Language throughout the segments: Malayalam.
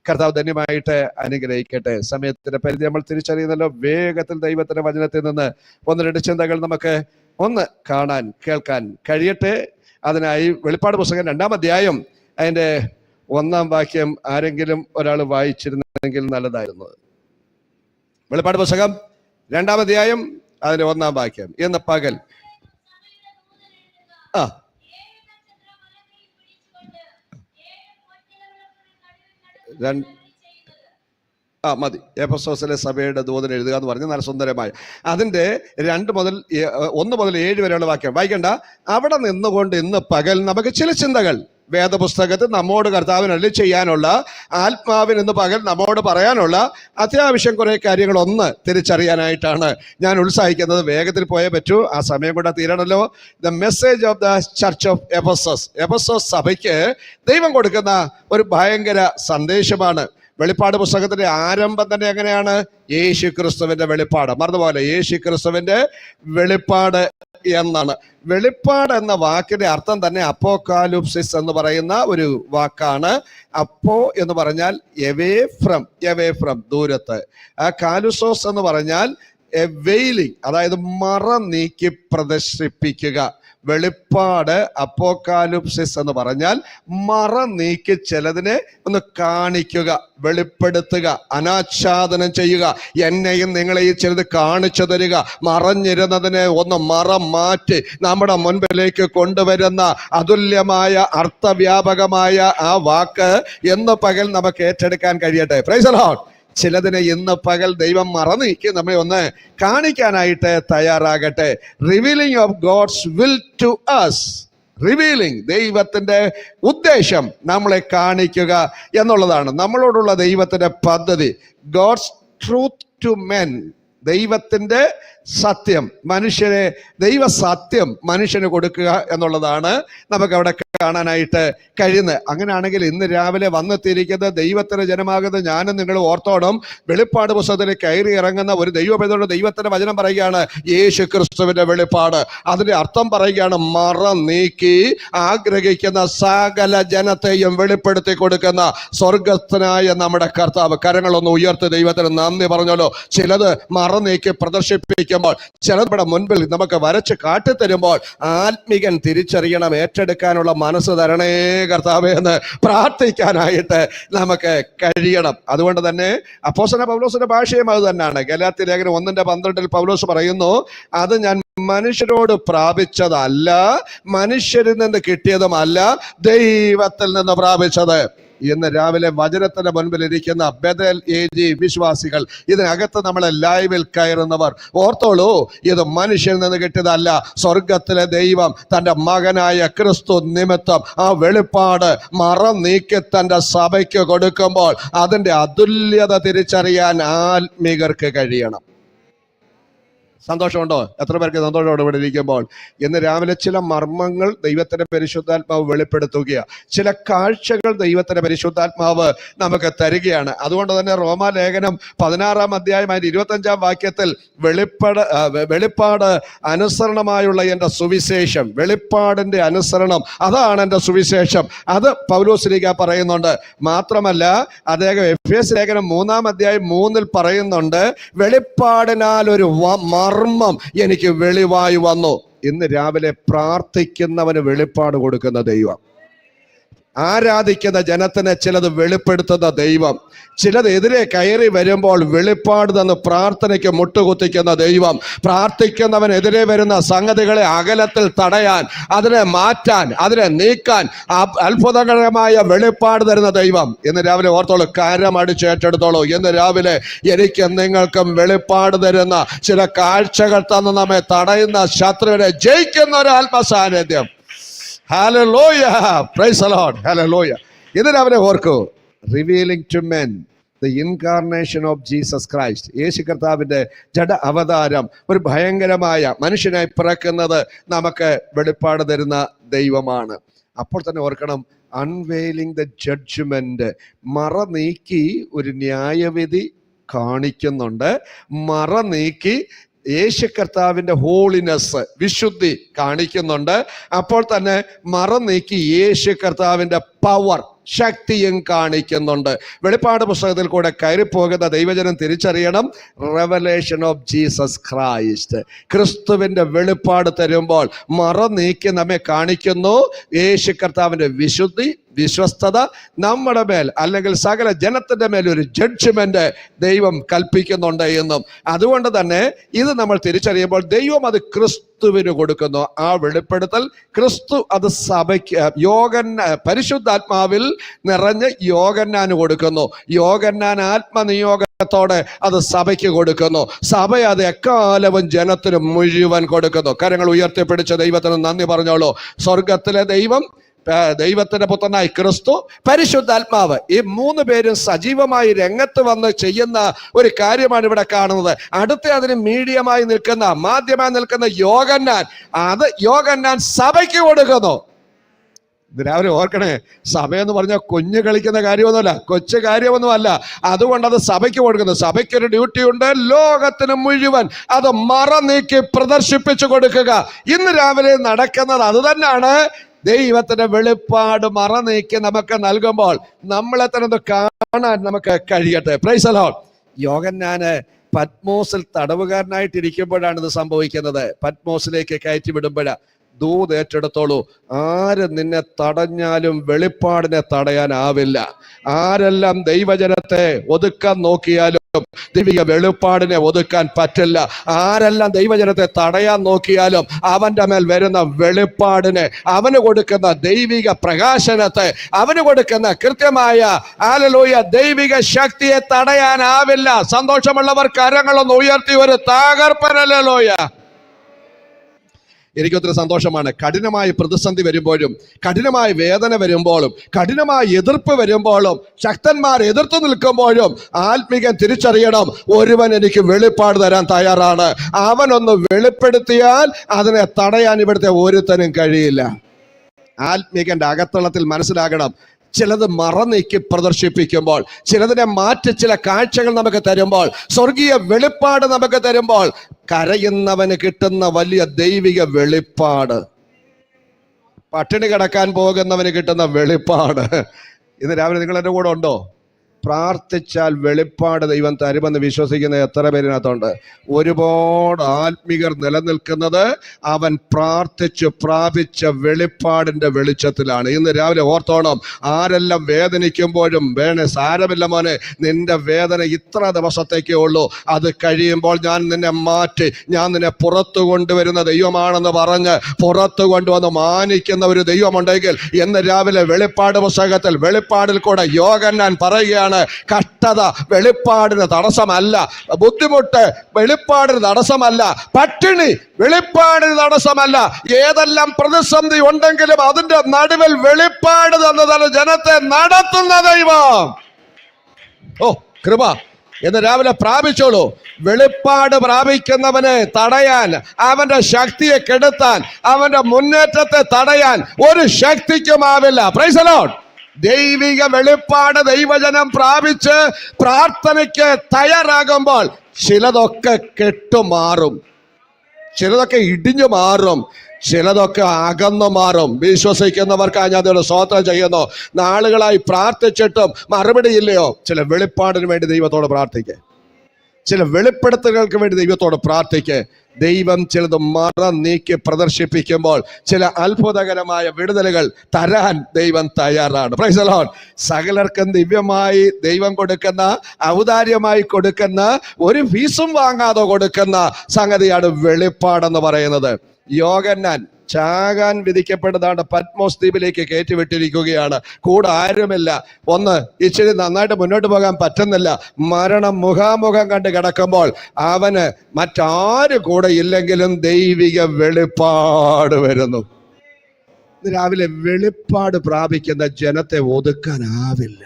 കർത്താവ് ധന്യമായിട്ട് അനുഗ്രഹിക്കട്ടെ. സമയത്തിന്റെ പരിധി നമ്മൾ തിരിച്ചറിയുന്നല്ലോ. വേഗത്തിൽ ദൈവത്തിന്റെ വചനത്തിൽ നിന്ന് 1-2 ചിന്തകൾ നമുക്ക് കാണാൻ കേൾക്കാൻ കഴിയട്ടെ. അതിനായി വെളിപ്പാട് പുസ്തകം 2-ാം അധ്യായം അതിന്റെ 1-ാം വാക്യം ആരെങ്കിലും ഒരാൾ വായിച്ചിരുന്നെങ്കിൽ നല്ലതായിരുന്നു. വെളിപ്പാട് പുസ്തകം 2-ാം അധ്യായം അതിന്റെ 1-ാം വാക്യം. ഇന്ന് പകൽ മതി. എഫെസോസിലെ സഭയുടെ ദൂതൻ എഴുതുക എന്ന് പറഞ്ഞ് നല്ല സുന്ദരമായി അതിന്റെ 1 മുതൽ 7 വരെയുള്ള വാക്യം വായിക്കണ്ട. അവിടെ നിന്നുകൊണ്ട് ഇന്ന് പകൽ നമുക്ക് ചില ചിന്തകൾ വേദപുസ്തകത്തിൽ നമ്മോട് കർത്താവിന് അരുളി ചെയ്യാനുള്ള, ആത്മാവിന് ഇന്ന് പകൽ നമ്മോട് പറയാനുള്ള അത്യാവശ്യം കുറെ കാര്യങ്ങൾ തിരിച്ചറിയാനായിട്ടാണ് ഞാൻ ഉത്സാഹിക്കുന്നത്. വേഗത്തിൽ പോയേ പറ്റൂ, ആ സമയം കൂടെ തീരണല്ലോ. The message of the church of Ephesus. Ephesus സഭയ്ക്ക് ദൈവം കൊടുക്കുന്ന ഒരു ഭയങ്കര സന്ദേശമാണ്. വെളിപ്പാട് പുസ്തകത്തിന്റെ ആരംഭം തന്നെ എങ്ങനെയാണ്? യേശു ക്രിസ്തുവിന്റെ വെളിപ്പാട്. മറന്നുപോലെ, യേശു ക്രിസ്തുവിന്റെ വെളിപ്പാട് എന്നാണ്. വെളിപ്പാട് എന്ന വാക്കിന്റെ അർത്ഥം തന്നെ അപ്പോകാലിപ്സിസ് എന്ന് പറയുന്ന ഒരു വാക്കാണ്. അപ്പോ എന്ന് പറഞ്ഞാൽ എവേ ഫ്രം ദൂരത്ത്. കാലുസോസ് എന്ന് പറഞ്ഞാൽ വെയിലിംഗ്, അതായത് മറ നീക്കി പ്രദർശിപ്പിക്കുക. വെളിപ്പാട് അപ്പോകാലിപ്സിസ് എന്ന് പറഞ്ഞാൽ മറ നീക്കി ചിലതിനെ കാണിക്കുക, വെളിപ്പെടുത്തുക, അനാച്ഛാദനം ചെയ്യുക. എന്നെയും നിങ്ങളെയും ചിലത് കാണിച്ചു തരിക, മറഞ്ഞിരുന്നതിനെ മറ മാറ്റി നമ്മുടെ മുൻപിലേക്ക് കൊണ്ടുവരുന്ന അതുല്യമായ അർത്ഥവ്യാപകമായ ആ വാക്ക് ഇന്ന് പകൽ നമുക്ക് ഏറ്റെടുക്കാൻ കഴിയട്ടെ. Praise the lord. ചിലതിനെ ഇന്ന് പകൽ ദൈവം മറന്നീക്കി നമ്മെ കാണിക്കാനായിട്ട് തയ്യാറാകട്ടെ. Revealing of God's will to us. Revealing, ദൈവത്തിന്റെ ഉദ്ദേശം നമ്മളെ കാണിക്കുക എന്നുള്ളതാണ്. നമ്മളോടുള്ള ദൈവത്തിന്റെ പദ്ധതി. ഗോഡ്സ് ട്രൂത്ത് ടു മെൻ, ദൈവത്തിന്റെ സത്യം ദൈവസത്യം മനുഷ്യന് കൊടുക്കുക എന്നുള്ളതാണ് നമുക്ക് അവിടെ കാണാനായിട്ട് കഴിയുന്നത്. അങ്ങനെയാണെങ്കിൽ ഇന്ന് രാവിലെ വന്നെത്തിയിരിക്കുന്ന ദൈവത്തിന്റെ ജനമാകുന്ന ഞാനും നിങ്ങൾ ഓർത്തോണം. വെളിപ്പാട് പുസ്തകത്തിൽ കയറി ഇറങ്ങുന്ന ഒരു ദൈവപൈതലോട് ദൈവത്തിന്റെ വചനം പറയുകയാണ് യേശു ക്രിസ്തുവിന്റെ വെളിപ്പാട്. അതിന്റെ അർത്ഥം പറയുകയാണ്, മറ നീക്കി ആഗ്രഹിക്കുന്ന സകല ജനത്തെയും വെളിപ്പെടുത്തി കൊടുക്കുന്ന സ്വർഗസ്ഥനായ നമ്മുടെ കർത്താവ്. കരങ്ങളൊന്ന് ഉയർത്തി ദൈവത്തിന് നന്ദി പറഞ്ഞല്ലോ. ചിലത് മറ നീക്കി പ്രദർശിപ്പിക്കുമ്പോൾ, ചിലത് നമ്മുടെ മുൻപിൽ നമുക്ക് വരച്ച് കാട്ടിത്തരുമ്പോൾ ആത്മികൻ തിരിച്ചറിയണം, ഏറ്റെടുക്കാനുള്ള മനസ്സ് തരണേ കർത്താവേ എന്ന് പ്രാർത്ഥിക്കാനായിട്ട് നമുക്ക് കഴിയണം. അതുകൊണ്ട് തന്നെ അപ്പോസ്തലനായ പൗലോസിന്റെ ഭാഷയും അത് തന്നെയാണ്. ഗലാത്യ ലേഖനം 1:12 പൗലോസ് പറയുന്നു, അത് ഞാൻ മനുഷ്യരോട് പ്രാപിച്ചതല്ല, മനുഷ്യരിൽ നിന്ന് കിട്ടിയതുമല്ല, ദൈവത്തിൽ നിന്ന് പ്രാപിച്ചത്. ഇന്ന് രാവിലെ വചനത്തിന്റെ മുൻപിൽ ഇരിക്കുന്ന ബദൽ ഏജി വിശ്വാസികൾ, ഇതിനകത്ത് നമ്മളെ ലൈവിൽ കയറുന്നവർ ഓർത്തോളൂ, ഇത് മനുഷ്യനിൽ നിന്ന് കിട്ടിയതല്ല. സ്വർഗത്തിലെ ദൈവം തന്റെ മകനായ ക്രിസ്തു നിമിത്തം ആ വെളിപ്പാട് മറ നീക്കി തന്റെ സഭയ്ക്ക് കൊടുക്കുമ്പോൾ അതിന്റെ അതുല്യത തിരിച്ചറിയാൻ ആത്മീകർക്ക് കഴിയണം. സന്തോഷമുണ്ടോ? എത്ര പേർക്ക് സന്തോഷമുണ്ട് ഇവിടെ ഇരിക്കുമ്പോൾ? ഇന്ന് രാവിലെ ചില മർമ്മങ്ങൾ ദൈവത്തിന്റെ പരിശുദ്ധാത്മാവ് വെളിപ്പെടുത്തുകയാണ്. ചില കാഴ്ചകൾ ദൈവത്തിന്റെ പരിശുദ്ധാത്മാവ് നമുക്ക് തരികയാണ്. അതുകൊണ്ട് തന്നെ റോമാലേഖനം 16-ാം അധ്യായം 25-ാം വാക്യത്തിൽ വെളിപ്പാട് അനുസരണമായുള്ള എൻ്റെ സുവിശേഷം, വെളിപ്പാടിന്റെ അനുസരണം, അതാണ് എൻ്റെ സുവിശേഷം. അത് പൗലോസ്ലീഹ പറയുന്നുണ്ട്. മാത്രമല്ല അദ്ദേഹം എഫേസ്യ ലേഖനം 3-ാം അധ്യായം 3-ൽ പറയുന്നുണ്ട്, വെളിപ്പാടിനാൽ ഒരു മർമ്മം എനിക്ക് വെളിവായി വന്നു. ഇന്ന് രാവിലെ പ്രാർത്ഥിക്കുന്നവന് വെളിപ്പാട് കൊടുക്കുന്ന ദൈവം, ആരാധിക്കുന്ന ജനത്തിന് ചിലത് വെളിപ്പെടുത്തുന്ന ദൈവം, ചിലത് എതിരെ കയറി വരുമ്പോൾ വെളിപ്പാട് തന്ന് പ്രാർത്ഥനയ്ക്ക് മുട്ടുകുത്തിക്കുന്ന ദൈവം, പ്രാർത്ഥിക്കുന്നവനെതിരെ വരുന്ന സംഗതികളെ അകലത്തിൽ തടയാൻ, അതിനെ മാറ്റാൻ, അതിനെ നീക്കാൻ അത്ഭുതകരമായ വെളിപ്പാട് തരുന്ന ദൈവം. ഇന്ന് രാവിലെ ഓർത്തോളൂ, കരമടിച്ച് ഏറ്റെടുത്തോളൂ. ഇന്ന് രാവിലെ എനിക്കും നിങ്ങൾക്കും വെളിപ്പാട് തരുന്ന, ചില കാഴ്ചകൾ തന്ന് നമ്മെ തടയുന്ന ശത്രുവിനെ ജയിക്കുന്ന ഒരു ആത്മസാന്നിധ്യം. Hallelujah, praise the lord, hallelujah. ഇതിന് അവരെ ഓർക്കൂ, revealing to men the incarnation of Jesus Christ. യേശു കർത്താവിന്റെ ജഡ അവതാരം, ഒരു ഭയങ്കരമായ മനുഷ്യനായി പിറക്കുന്നത് നമുക്ക് വെളിപ്പാട് തരുന്ന ദൈവമാണ്. അപ്പോൾ തന്നെ ഓർക്കണം, അൺവെയിലിംഗ് ദ ജഡ്ജ്മെന്റ്, മറ നീക്കി ഒരു ന്യായവിധി കാണിക്കുന്നുണ്ട്. മറ നീക്കി യേശു കർത്താവിന്റെ ഹോളിനെസ്, വിശുദ്ധി കാണിക്കുന്നുണ്ട്. അപ്പോൾ തന്നെ മറ നീക്കി യേശു കർത്താവിന്റെ പവർ, ശക്തിയും കാണിക്കുന്നുണ്ട്. വെളിപ്പാട് പുസ്തകത്തിൽ കൂടെ കയറിപ്പോകുന്ന ദൈവജനം തിരിച്ചറിയണം, റെവലേഷൻ ഓഫ് ജീസസ് ക്രൈസ്റ്റ്. ക്രിസ്തുവിന്റെ വെളിപ്പാട് തരുമ്പോൾ മറ നീക്കി നമ്മെ കാണിക്കുന്നു യേശു കർത്താവിന്റെ വിശുദ്ധി, വിശ്വസ്തത നമ്മുടെ മേൽ അല്ലെങ്കിൽ സകല ജനത്തിന്റെ മേൽ ഒരു ജഡ്ജ്മെന്റ് ദൈവം കൽപ്പിക്കുന്നുണ്ട് എന്നും. അതുകൊണ്ട് തന്നെ ഇത് നമ്മൾ തിരിച്ചറിയുമ്പോൾ ദൈവം അത് ക്രിസ്തുവിന് കൊടുക്കുന്നു. ആ വെളിപ്പെടുത്തൽ ക്രിസ്തു അത് സഭയ്ക്ക് പരിശുദ്ധാത്മാവിൽ നിറഞ്ഞ് യോഹന്നാന് കൊടുക്കുന്നു. യോഹന്നാൻ ആത്മനിയോഗത്തോടെ അത് സഭയ്ക്ക് കൊടുക്കുന്നു. സഭ അത് എക്കാലവും ജനത്തിന് മുഴുവൻ കൊടുക്കുന്നു. കരങ്ങൾ ഉയർത്തിപ്പിടിച്ച ദൈവത്തിന് നന്ദി പറഞ്ഞോളൂ. സ്വർഗത്തിലെ ദൈവം, ദൈവത്തിന്റെ പുത്രനായി ക്രിസ്തു, പരിശുദ്ധാത്മാവ്, ഈ 3 പേരും സജീവമായി രംഗത്ത് വന്ന് ചെയ്യുന്ന ഒരു കാര്യമാണ് ഇവിടെ കാണുന്നത്. അടുത്ത അതിന് മീഡിയമായി നിൽക്കുന്ന, മാധ്യമമായി നിൽക്കുന്ന യോഹന്നാൻ സഭയ്ക്ക് കൊടുക്കുന്നു. ഇത് രാവിലെ ഓർക്കണേ, സഭയെന്ന് പറഞ്ഞാൽ കുഞ്ഞു കളിക്കുന്ന കാര്യമൊന്നുമല്ല, കൊച്ചു കാര്യമൊന്നുമല്ല. അതുകൊണ്ട് അത് സഭയ്ക്ക് കൊടുക്കുന്നു. സഭയ്ക്കൊരു ഡ്യൂട്ടി ഉണ്ട്, ലോകത്തിന് മുഴുവൻ അത് മറ നീക്കി പ്രദർശിപ്പിച്ചു കൊടുക്കുക. ഇന്ന് രാവിലെ നടക്കുന്നത് അത് തന്നെയാണ്. ദൈവത്തിന്റെ വെളിപ്പാട് മറ നീക്കി നമുക്ക് നൽകുമ്പോൾ നമ്മളെ തന്നെ കാണാൻ നമുക്ക് കഴിയട്ടെ. Praise the lord. യോഹന്നാന് പത്മോസിൽ തടവുകാരനായിട്ടിരിക്കുമ്പോഴാണ് ഇത് സംഭവിക്കുന്നത്. പത്മോസിലേക്ക് കയറ്റി വിടുമ്പോഴാണ് ദൂത് ഏറ്റെടുത്തോളൂ. ആര് നിന്നെ തടഞ്ഞാലും വെളിപ്പാടിനെ തടയാനാവില്ല. ആരെല്ലാം ദൈവജനത്തെ ഒതുക്കാൻ നോക്കിയാലും ദൈവിക വെളിപ്പാടിനെ ഒതുക്കാൻ പറ്റില്ല. ആരെല്ലാം ദൈവജനത്തെ തടയാൻ നോക്കിയാലും അവന്റെ മേൽ വരുന്ന വെളിപ്പാടിനെ, അവന് കൊടുക്കുന്ന ദൈവിക പ്രകാശനത്തെ, അവന് കൊടുക്കുന്ന കൃത്യമായ ഹല്ലേലൂയ ദൈവിക ശക്തിയെ തടയാനാവില്ല. സന്തോഷമുള്ളവർ കരങ്ങളൊന്ന് ഉയർത്തി ഒരു തകർപ്പൻ ഹല്ലേലൂയ. എനിക്കൊത്തിരി സന്തോഷമാണ്. കഠിനമായ പ്രതിസന്ധി വരുമ്പോഴും, കഠിനമായ വേദന വരുമ്പോഴും, കഠിനമായ എതിർപ്പ് വരുമ്പോഴും, ശക്തന്മാർ എതിർത്തു നിൽക്കുമ്പോഴും ആത്മീകൻ തിരിച്ചറിയണം, ഒരുവൻ എനിക്ക് വെളിപ്പാട് തരാൻ തയ്യാറാണ്. അവനൊന്ന് വെളിപ്പെടുത്തിയാൽ അതിനെ തടയാൻ ഇവിടുത്തെ ഒരുത്തനും കഴിയില്ല. ആത്മീകന്റെ അകത്തളത്തിൽ മനസ്സിലാകണം, ചിലത് മറ നീക്കി പ്രദർശിപ്പിക്കുമ്പോൾ, ചിലതിനെ മാറ്റി ചില കാഴ്ചകൾ നമുക്ക് തരുമ്പോൾ, സ്വർഗീയ വെളിപ്പാട് നമുക്ക് തരുമ്പോൾ, കരയുന്നവന് കിട്ടുന്ന വലിയ ദൈവിക വെളിപ്പാട്, പട്ടിണി കിടക്കാൻ പോകുന്നവന് കിട്ടുന്ന വെളിപ്പാട്. ഇന്ന് രാവിലെ നിങ്ങൾ എൻ്റെ കൂടെ ഉണ്ടോ? പ്രാർത്ഥിച്ചാൽ വെളിപ്പാട് ദൈവം തരുമെന്ന് വിശ്വസിക്കുന്ന എത്ര പേരിനകത്തുണ്ട്? ഒരുപാട് ആത്മീകർ നിലനിൽക്കുന്നത് അവൻ പ്രാർത്ഥിച്ച് പ്രാപിച്ച വെളിപ്പാടിന്റെ വെളിച്ചത്തിലാണ്. ഇന്ന് രാവിലെ ഓർത്തോണം, ആരെല്ലാം വേദനിക്കുമ്പോഴും സാരമില്ല മോനെ, നിന്റെ വേദന ഇത്ര ദിവസത്തേക്കേ ഉള്ളൂ, അത് കഴിയുമ്പോൾ ഞാൻ നിന്നെ മാറ്റി, ഞാൻ നിന്നെ പുറത്തു കൊണ്ടുവരുന്ന ദൈവമാണെന്ന് പറഞ്ഞ് പുറത്തു കൊണ്ടുവന്ന് മാനിക്കുന്ന ഒരു ദൈവമുണ്ടെങ്കിൽ ഇന്ന് രാവിലെ വെളിപ്പാട് പുസ്തകത്തിൽ, വെളിപ്പാടിൽ കൂടെ യോഹന്നാൻ പറയുകയാണ്, കഷ്ടത വെളിപ്പാടിന് തടസ്സമല്ല, ബുദ്ധിമുട്ട് വെളിപ്പാടിന് തടസ്സമല്ല, പട്ടിണി വെളിപ്പാടിന് തടസ്സമല്ല. ഏതെല്ലാം പ്രതിസന്ധി ഉണ്ടെങ്കിലും അതിന്റെ നടുവിൽ വെളിപ്പാട് തന്നതാണ് ജനത്തെ നടത്തുന്ന ദൈവം. ഓ കൃപ എന്ന് രാവിലെ പ്രാപിച്ചോളൂ. വെളിപ്പാട് പ്രാപിക്കുന്നവനെ തടയാൻ, അവന്റെ ശക്തിയെ കെടുത്താൻ, അവന്റെ മുന്നേറ്റത്തെ തടയാൻ ഒരു ശക്തിക്കുമാവില്ല. Price the Lord. ദൈവിക വെളിപ്പാട് ദൈവജനം പ്രാപിച്ച് പ്രാർത്ഥനയ്ക്ക് തയ്യാറാകുമ്പോൾ ചിലതൊക്കെ കെട്ടുമാറും, ചിലതൊക്കെ ഇടിഞ്ഞു മാറും, ചിലതൊക്കെ അകന്നു മാറും. വിശ്വസിക്കുന്നവർക്കായി ഞാൻ അതിനോട് സ്തോത്രം ചെയ്യുന്നു. നാളുകളായി പ്രാർത്ഥിച്ചിട്ടും മറുപടി ഇല്ലയോ? ചില വെളിപ്പാടിന് വേണ്ടി ദൈവത്തോട് പ്രാർത്ഥിക്കുക, ചില വെളിപ്പെടുത്തലുകൾക്ക് വേണ്ടി ദൈവത്തോട് പ്രാർത്ഥിക്കുക. ദൈവം ചിലത് മറ നീക്കി പ്രദർശിപ്പിക്കുമ്പോൾ ചില അത്ഭുതകരമായ വിടുതലുകൾ തരാൻ ദൈവം തയ്യാറാണ്. Praise the lord. സകലർക്കും ദിവ്യമായി ദൈവം കൊടുക്കുന്ന, ഔദാര്യമായി കൊടുക്കുന്ന, ഒരു ഫീസും വാങ്ങാതെ കൊടുക്കുന്ന സംഗതിയാണ് വെളിപ്പാടെന്ന് പറയുന്നത്. യോഹന്നാൻ ചാകാൻ വിധിക്കപ്പെട്ടതാണ്, പത്മോസ് ദ്വീപിലേക്ക് കയറ്റിവിട്ടിരിക്കുകയാണ്. കൂടെ ആരുമില്ല. ഒന്ന് ഇച്ചിരി നന്നായിട്ട് മുന്നോട്ട് പോകാൻ പറ്റുന്നില്ല. മരണം മുഖാമുഖം കണ്ട് കിടക്കുമ്പോൾ അവന് മറ്റാരും കൂടെ ഇല്ലെങ്കിലും ദൈവിക വെളിപ്പാട് വരുന്നു. രാവിലെ വെളിപ്പാട് പ്രാപിക്കുന്ന ജനത്തെ ഒതുക്കാനാവില്ല.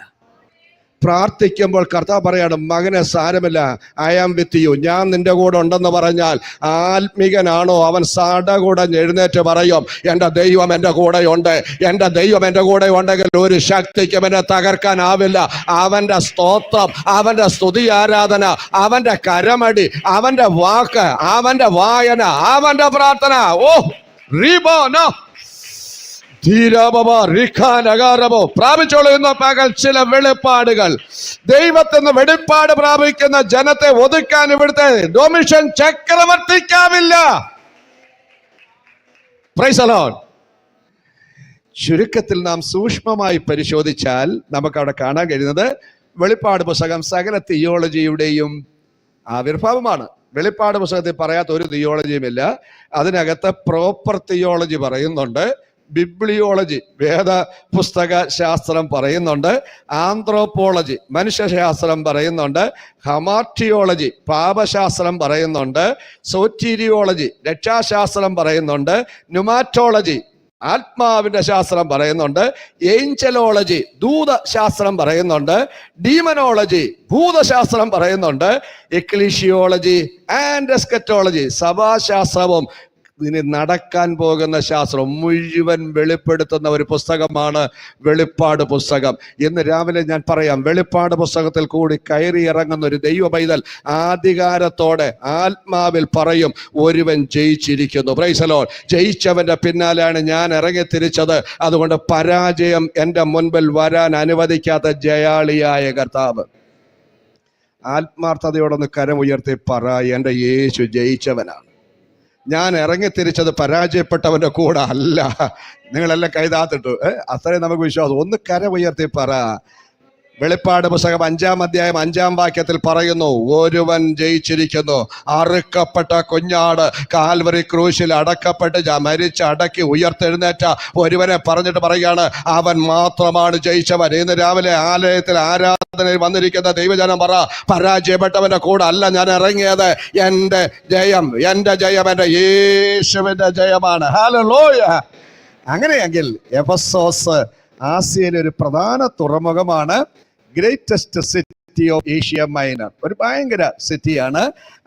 പ്രാർത്ഥിക്കുമ്പോൾ കർത്താവ് പറയാണ്, മകനെ സാരമില്ല, ഐ ആം വിത്ത് യു, ഞാൻ നിന്റെ കൂടെ ഉണ്ടെന്ന് പറഞ്ഞാൽ ആത്മീകനാണോ അവൻ സടകുടഞ്ഞ് എഴുന്നേറ്റ് പറയും, എൻ്റെ ദൈവം എൻ്റെ കൂടെയുണ്ട്, എൻ്റെ ദൈവം എൻ്റെ കൂടെ ഉണ്ടെങ്കിൽ ഒരു ശക്തിക്കും എന്നെ തകർക്കാനാവില്ല. അവൻ്റെ സ്തോത്രം, അവൻ്റെ സ്തുതി ആരാധന, അവൻ്റെ കരമടി, അവൻ്റെ വാക്ക്, അവൻ്റെ വായന, അവൻ്റെ പ്രാർത്ഥന, ഓ റീബോനോ പ്രാപിച്ചോളൂ ഇന്ന് പകൽ ചില വെളിപ്പാടുകൾ. ദൈവത്തിന് വെളിപ്പാട് പ്രാപിക്കുന്ന ജനത്തെ ഒതുക്കാൻ ഇവിടുത്തെ ഡൊമിഷൻ ചക്രവർത്തിക്കാവില്ല. Praise the lord. ചുരുക്കത്തിൽ നാം സൂക്ഷ്മമായി പരിശോധിച്ചാൽ നമുക്ക് അവിടെ കാണാൻ കഴിയുന്നത് വെളിപ്പാട് പുസ്തകം സകല തിയോളജിയുടെയും ആവിർഭാവമാണ്. വെളിപ്പാട് പുസ്തകത്തിൽ പറയാത്ത ഒരു തിയോളജിയുമില്ല. അതിനകത്ത് പ്രോപ്പർ തിയോളജി പറയുന്നുണ്ട്, ബിബ്ലിയോളജി വേദ പുസ്തക ശാസ്ത്രം പറയുന്നുണ്ട്, ആന്ത്രോപോളജി മനുഷ്യശാസ്ത്രം പറയുന്നുണ്ട്, ഹമാർട്ടിയോളജി പാപശാസ്ത്രം പറയുന്നുണ്ട്, സോറ്റീരിയോളജി രക്ഷാശാസ്ത്രം പറയുന്നുണ്ട്, ന്യൂമാറ്റോളജി ആത്മാവിന്റെ ശാസ്ത്രം പറയുന്നുണ്ട്, ഏഞ്ചലോളജി ദൂതശാസ്ത്രം പറയുന്നുണ്ട്, ഡീമനോളജി ഭൂതശാസ്ത്രം പറയുന്നുണ്ട്, എക്ലീഷിയോളജി ആൻഡ് എസ്കറ്റോളജി സഭാശാസ്ത്രവും ഇനി നടക്കാൻ പോകുന്ന ശാസ്ത്രം മുഴുവൻ വെളിപ്പെടുത്തുന്ന ഒരു പുസ്തകമാണ് വെളിപ്പാട് പുസ്തകം. ഇന്ന് രാവിലെ ഞാൻ പറയാം, വെളിപ്പാട് പുസ്തകത്തിൽ കൂടി കയറി ഇറങ്ങുന്ന ഒരു ദൈവ പൈതൽ ആധികാരത്തോടെ ആത്മാവിൽ പറയും, ഒരുവൻ ജയിച്ചിരിക്കുന്നു. Praise the lord. ജയിച്ചവന്റെ പിന്നാലെയാണ് ഞാൻ ഇറങ്ങി തിരിച്ചത്. അതുകൊണ്ട് പരാജയം എൻ്റെ മുൻപിൽ വരാൻ അനുവദിക്കാത്ത ജയാളിയായ കർത്താവ്. ആത്മാർത്ഥതയോടൊന്ന് കരമുയർത്തി പറ, എൻ്റെ യേശു ജയിച്ചവനാണ്. ഞാൻ ഇറങ്ങിത്തിരിച്ചത് പരാജയപ്പെട്ടവന്റെ കൂടെ അല്ല. നിങ്ങളെല്ലാം കൈതാത്തിട്ടു. അത്രയും നമുക്ക് വിശ്വാസം. ഒന്ന് കര ഉയർത്തി പറ. വെളിപ്പാട് പുസ്തകം 5-ാം അധ്യായം 5-ാം വാക്യത്തിൽ പറയുന്നു, ഒരുവൻ ജയിച്ചിരിക്കുന്നു. അറുക്കപ്പെട്ട കുഞ്ഞാട് കാൽവറി ക്രൂശിൽ അടക്കപ്പെട്ട് മരിച്ച് അടക്കി ഉയർത്തെഴുന്നേറ്റ ഒരുവനെ പറഞ്ഞിട്ട് പറയുകയാണ്, അവൻ മാത്രമാണ് ജയിച്ചവൻ. ഇന്ന് രാവിലെ ആലയത്തിൽ ആരാധനയിൽ വന്നിരിക്കുന്ന ദൈവജനം പറ, പരാജയപ്പെട്ടവന്റെ കൂടെ അല്ല ഞാൻ ഇറങ്ങിയത്. എൻ്റെ ജയം എൻ്റെ യേശുവിന്റെ ജയമാണ്. ഹല്ലേലൂയ. അങ്ങനെയെങ്കിൽ എഫെസോസ് ആസിയയിലെ ഒരു പ്രധാന തുറമുഖമാണ്. Greatest city of Asia Minor, ഒരു ഭയങ്കര സിറ്റിയാണ്.